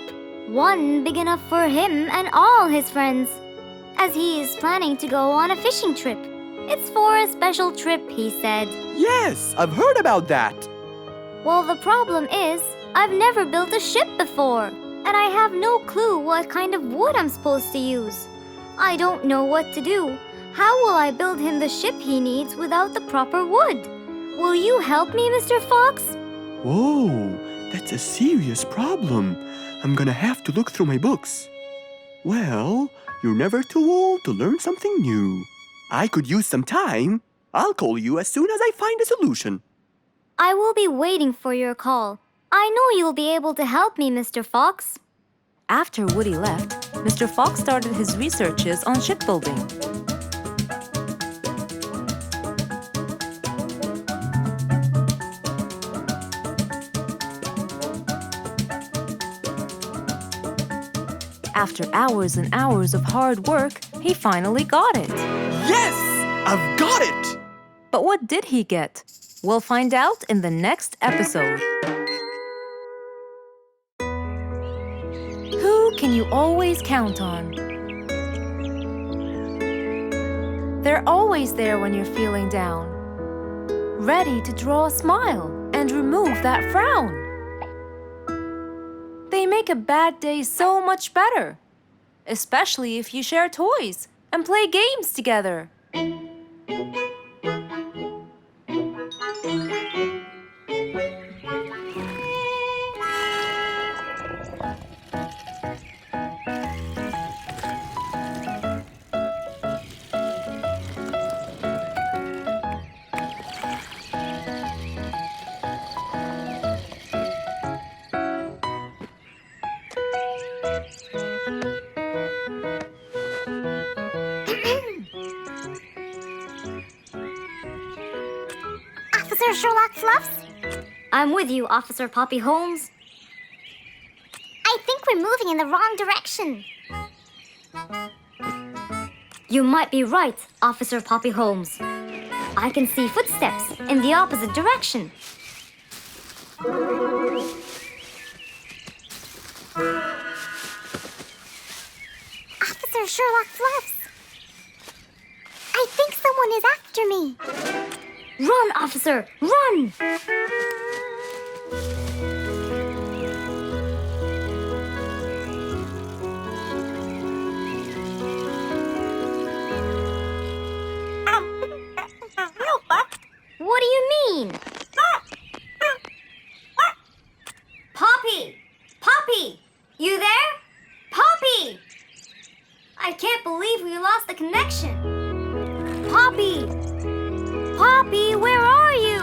One big enough for him and all his friends, as he is planning to go on a fishing trip. It's for a special trip, he said. Yes, I've heard about that. Well, the problem is, I've never built a ship before, and I have no clue what kind of wood I'm supposed to use. I don't know what to do. How will I build him the ship he needs without the proper wood? Will you help me, Mr. Fox? Whoa, that's a serious problem. I'm gonna have to look through my books. Well, you're never too old to learn something new. I could use some time. I'll call you as soon as I find a solution. I will be waiting for your call. I know you'll be able to help me, Mr. Fox. After Woody left, Mr. Fox started his researches on shipbuilding. After hours and hours of hard work, he finally got it. Yes! I've got it! But what did he get? We'll find out in the next episode. Who can you always count on? They're always there when you're feeling down, ready to draw a smile and remove that frown. They make a bad day so much better, especially if you share toys and play games together. Officer Sherlock Fluffs? I'm with you, Officer Poppy Holmes. we're moving in the wrong direction. You might be right, Officer Poppy Holmes. I can see footsteps in the opposite direction. Officer Sherlock Fluffs. I think someone is after me. Run, officer, run! What do you mean? Poppy! Poppy! You there? Poppy! I can't believe we lost the connection. Poppy! Poppy, where are you?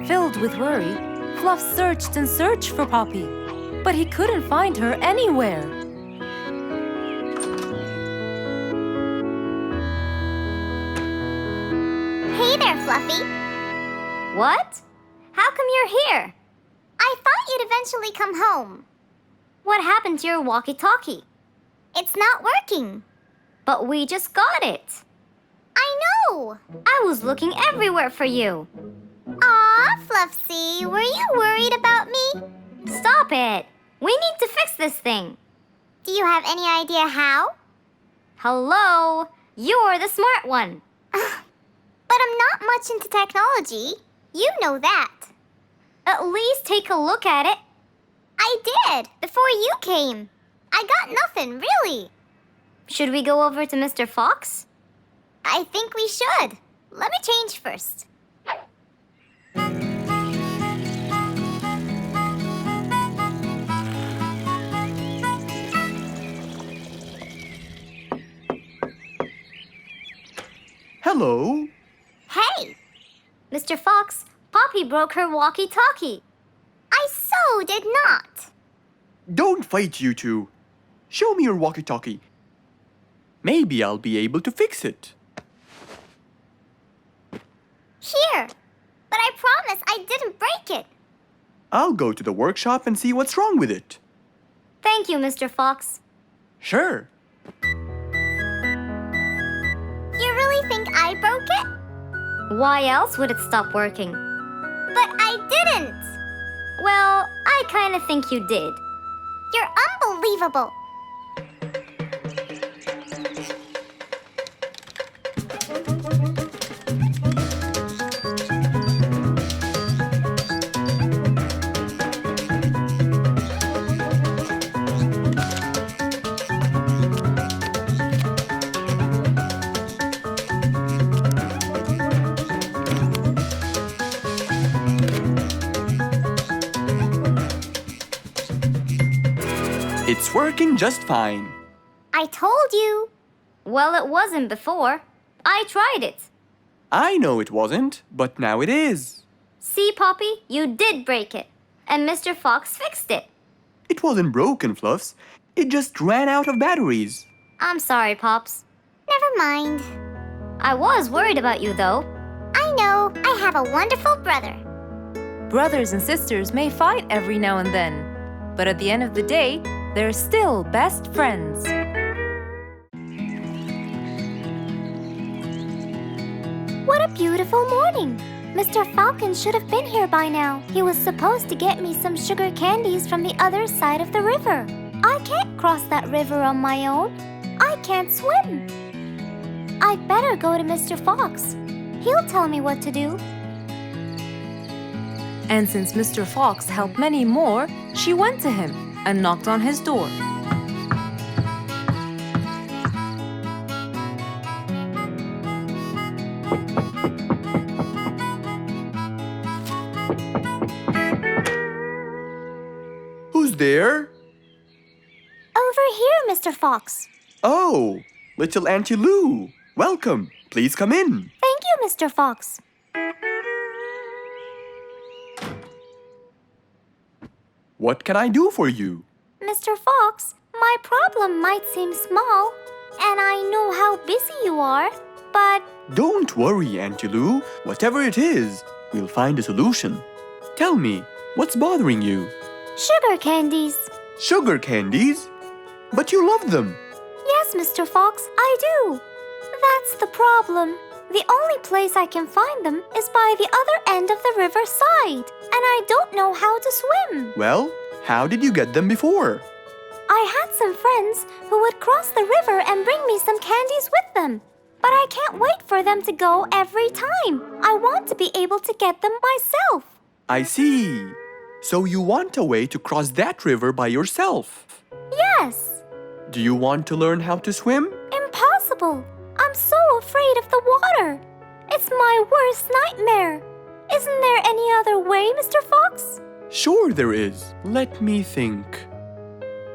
Filled with worry, Fluff searched and searched for Poppy, but he couldn't find her anywhere. Hey there, Fluffy. What? How come you're here? I thought you'd eventually come home. What happened to your walkie-talkie? It's not working. But we just got it. I know. I was looking everywhere for you. Aw, Fluffsy, were you worried about me? Stop it. We need to fix this thing. Do you have any idea how? Hello? You're the smart one. But I'm not much into technology. You know that. At least take a look at it. I did, before you came. I got nothing, really. Should we go over to Mr. Fox? I think we should. Let me change first. Hello. Hey! Mr. Fox, Poppy broke her walkie-talkie. I so did not. Don't fight, you two. Show me your walkie-talkie. Maybe I'll be able to fix it. Here. But I promise I didn't break it. I'll go to the workshop and see what's wrong with it. Thank you, Mr. Fox. Sure. You really think I broke it? Why else would it stop working? But I didn't. Well, I kind of think you did. You're unbelievable. It's working just fine. I told you. Well, it wasn't before. I tried it. I know it wasn't, but now it is. See, Poppy, you did break it. And Mr. Fox fixed it. It wasn't broken, Fluffs. It just ran out of batteries. I'm sorry, Pops. Never mind. I was worried about you, though. I know. I have a wonderful brother. Brothers and sisters may fight every now and then, but at the end of the day, they're still best friends. What a beautiful morning! Mr. Falcon should have been here by now. He was supposed to get me some sugar candies from the other side of the river. I can't cross that river on my own. I can't swim. I'd better go to Mr. Fox. He'll tell me what to do. And since Mr. Fox helped many more, she went to him and knocked on his door. Who's there? Over here, Mr. Fox. Oh, little Auntie Lou. Welcome. Please come in. Thank you, Mr. Fox. What can I do for you? Mr. Fox, my problem might seem small, and I know how busy you are, but Don't worry, Auntie Lou. Whatever it is, we'll find a solution. Tell me, what's bothering you? sugar candies. Sugar candies? But you love them. Yes, Mr. Fox, I do. That's the problem. The only place I can find them is by the other end of the river side, and I don't know how to swim. Well, how did you get them before? I had some friends who would cross the river and bring me some candies with them. But I can't wait for them to go every time. I want to be able to get them myself. I see. So you want a way to cross that river by yourself? Yes. Do you want to learn how to swim? Impossible. I'm so afraid of the water. It's my worst nightmare. Isn't there any other way, Mr. Fox? Sure there is. Let me think.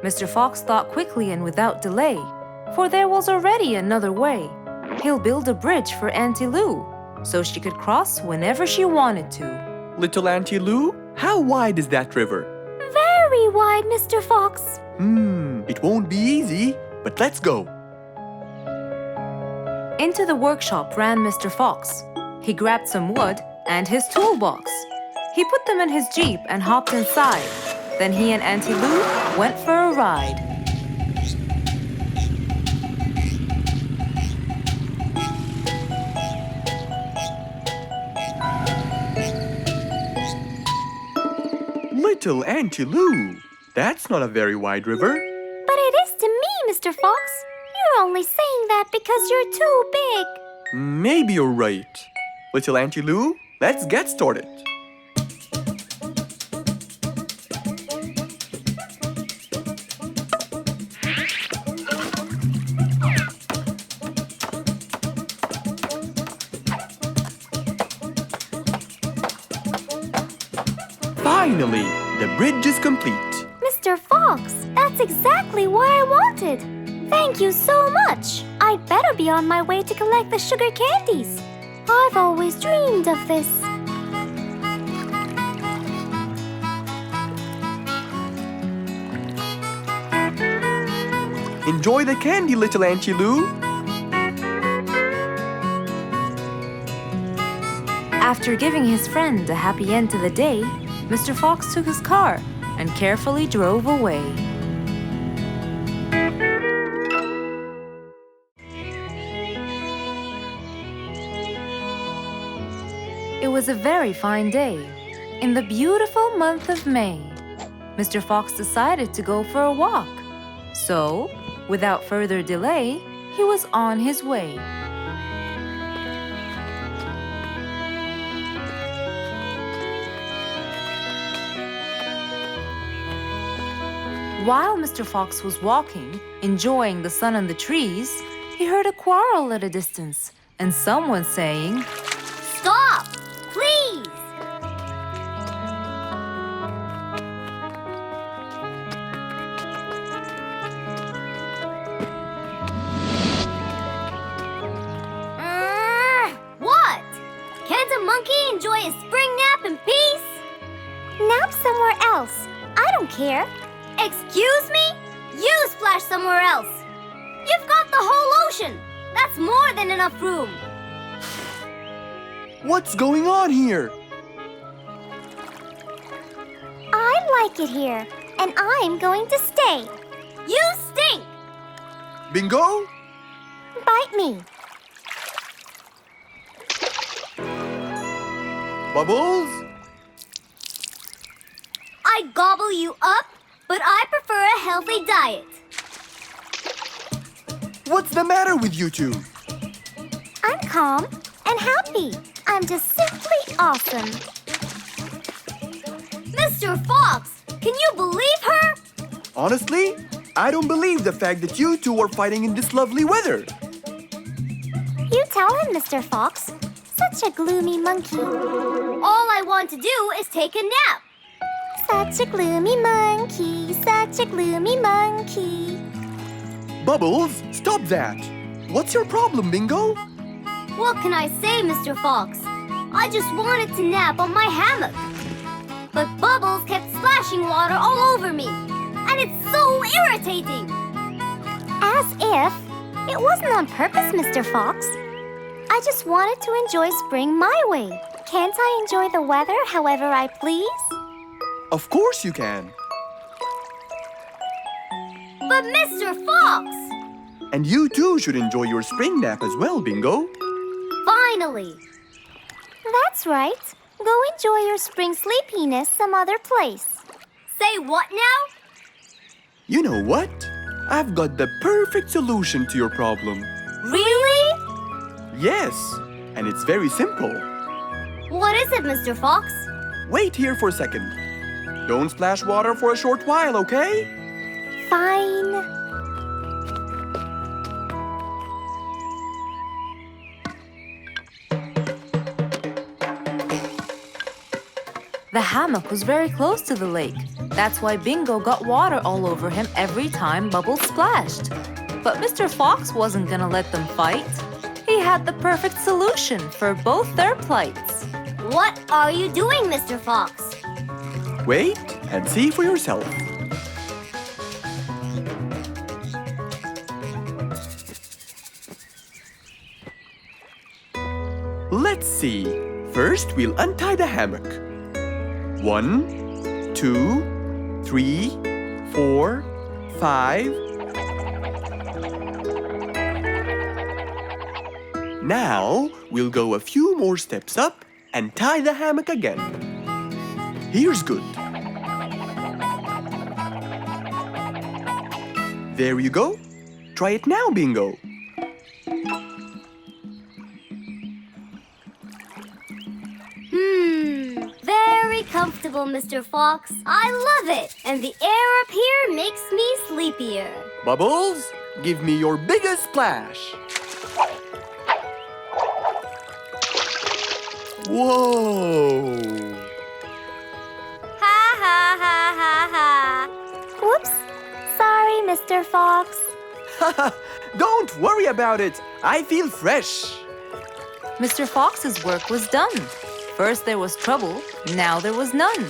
Mr. Fox thought quickly and without delay, for there was already another way. He'll build a bridge for Auntie Lou, so she could cross whenever she wanted to. Little Auntie Lou, how wide is that river? Very wide, Mr. Fox. It won't be easy, but let's go. Into the workshop ran Mr. Fox. He grabbed some wood and his toolbox. He put them in his Jeep and hopped inside. Then he and Auntie Lou went for a ride. Little Auntie Lou, that's not a very wide river. But it is to me, Mr. Fox. You're only saying that because you're too big. Maybe you're right. Little Auntie Lou, let's get started. Finally, the bridge is complete. Mr. Fox, that's exactly what I wanted. Thank you so much. I'd better be on my way to collect the sugar candies. I've always dreamed of this. Enjoy the candy, little Auntie Lou. After giving his friend a happy end to the day, Mr. Fox took his car and carefully drove away. It was a very fine day. In the beautiful month of May, Mr. Fox decided to go for a walk. So, without further delay, he was on his way. While Mr. Fox was walking, enjoying the sun on the trees, he heard a quarrel at a distance and someone saying, Stop! Please! What? Can't a monkey enjoy a spring nap in peace? Nap somewhere else. I don't care. Excuse me? You splash somewhere else. You've got the whole ocean. That's more than enough room. What's going on here? I like it here, and I'm going to stay. You stink! Bingo? Bite me. Bubbles? I gobble you up, but I prefer a healthy diet. What's the matter with you two? I'm calm and happy. I'm just simply awesome. Mr. Fox, can you believe her? Honestly, I don't believe the fact that you two are fighting in this lovely weather. You tell him, Mr. Fox. Such a gloomy monkey. All I want to do is take a nap. Such a gloomy monkey, such a gloomy monkey. Bubbles, stop that. What's your problem, Bingo? What can I say, Mr. Fox? I just wanted to nap on my hammock. But Bubbles kept splashing water all over me. And it's so irritating. As if it wasn't on purpose, Mr. Fox. I just wanted to enjoy spring my way. Can't I enjoy the weather however I please? Of course you can. But Mr. Fox! And you too should enjoy your spring nap as well, Bingo. Finally! That's right. Go enjoy your spring sleepiness some other place. Say what now? You know what? I've got the perfect solution to your problem. Really? Yes, and it's very simple. What is it, Mr. Fox? Wait here for a second. Don't splash water for a short while, okay? Fine. The hammock was very close to the lake. That's why Bingo got water all over him every time Bubbles splashed. But Mr. Fox wasn't gonna let them fight. He had the perfect solution for both their plights. What are you doing, Mr. Fox? Wait and see for yourself. Let's see. First, we'll untie the hammock. 1, 2, 3, 4, 5. Now, we'll go a few more steps up and tie the hammock again. Here's good. There you go. Try it now, Bingo. Very comfortable, Mr. Fox. I love it. And the air up here makes me sleepier. Bubbles, give me your biggest splash. Whoa! Ha ha ha ha ha. Whoops. Sorry, Mr. Fox. Don't worry about it. I feel fresh. Mr. Fox's work was done. First there was trouble, now there was none.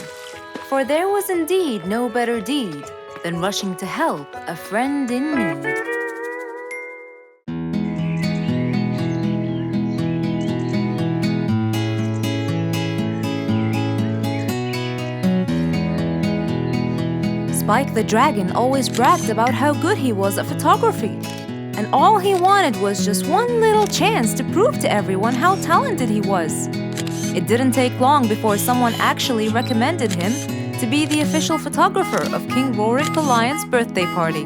For there was indeed no better deed than rushing to help a friend in need. Spike the Dragon always bragged about how good he was at photography. And all he wanted was just one little chance to prove to everyone how talented he was. It didn't take long before someone actually recommended him to be the official photographer of King Rorik the Lion's birthday party.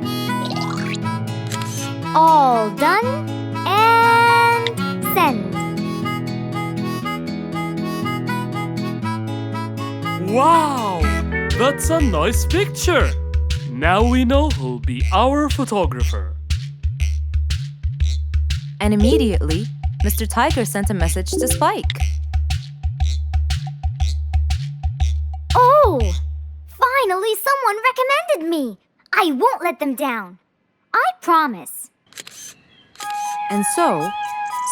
All done and send. Wow! That's a nice picture! Now we know who'll be our photographer. And immediately, Mr. Tiger sent a message to Spike. Oh! Finally, someone recommended me. I won't let them down. I promise. And so,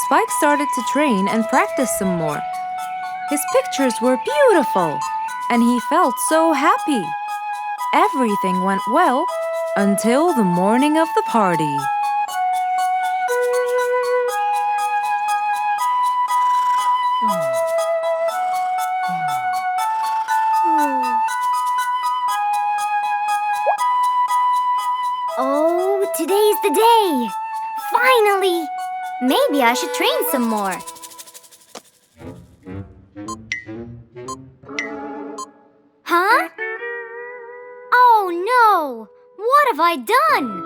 Spike started to train and practice some more. His pictures were beautiful, and he felt so happy. Everything went well until the morning of the party. Oh, today's the day. Finally! Maybe I should train some more. Huh? Oh no! What have I done?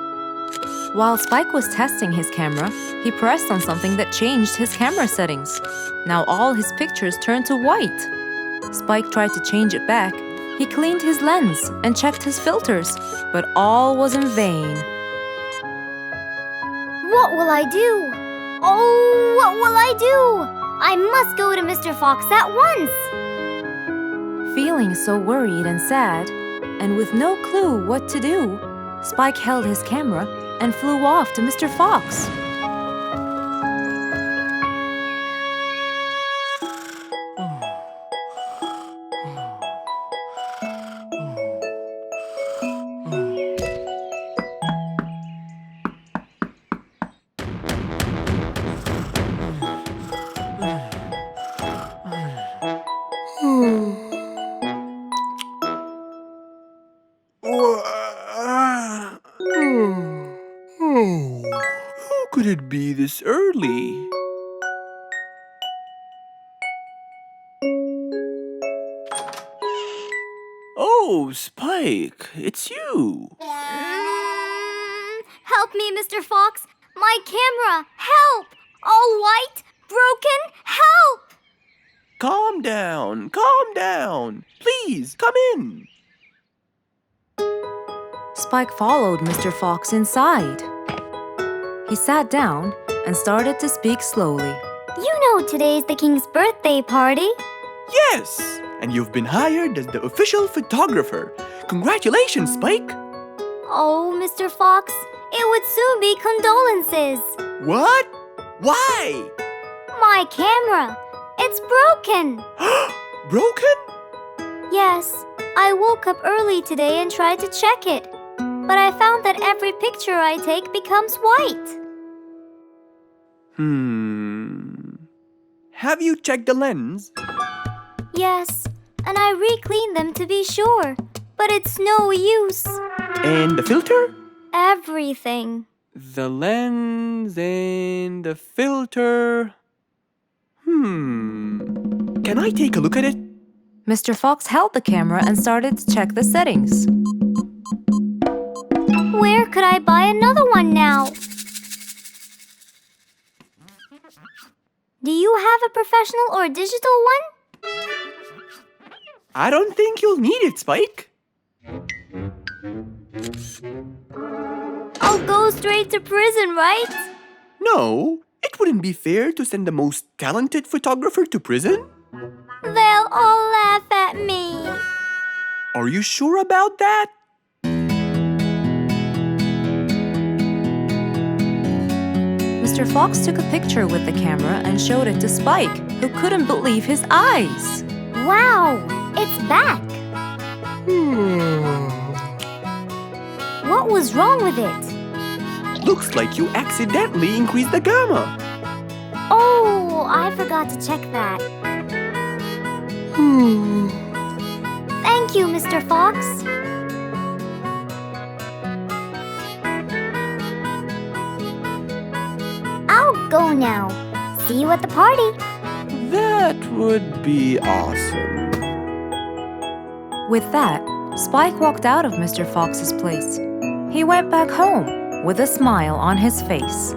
While Spike was testing his camera, he pressed on something that changed his camera settings. Now all his pictures turned to white. Spike tried to change it back. He cleaned his lens and checked his filters, but all was in vain. What will I do? Oh, what will I do? I must go to Mr. Fox at once. Feeling so worried and sad, and with no clue what to do, Spike held his camera and flew off to Mr. Fox. Who could it be this early? Oh, Spike, it's you. Help me, Mr. Fox. My camera. Help! All white, broken. Help! Calm down, calm down. Please, come in. Spike followed Mr. Fox inside. He sat down and started to speak slowly. You know today's the king's birthday party. Yes, and you've been hired as the official photographer. Congratulations, Spike. Oh, Mr. Fox, it would soon be condolences. What? Why? My camera. It's broken. Broken? Yes, I woke up early today and tried to check it. But I found that every picture I take becomes white. Have you checked the lens? Yes, and I re-cleaned them to be sure. But it's no use. And the filter? Everything. The lens and the filter. Can I take a look at it? Mr. Fox held the camera and started to check the settings. Where could I buy another one now? Do you have a professional or digital one? I don't think you'll need it, Spike. I'll go straight to prison, right? No, it wouldn't be fair to send the most talented photographer to prison. They'll all laugh at me. Are you sure about that? Mr. Fox took a picture with the camera and showed it to Spike, who couldn't believe his eyes. Wow, it's back. What was wrong with it? Looks like you accidentally increased the gamma. Oh, I forgot to check that. Thank you, Mr. Fox. I'll go now. See you at the party. That would be awesome. With that, Spike walked out of Mr. Fox's place. He went back home with a smile on his face.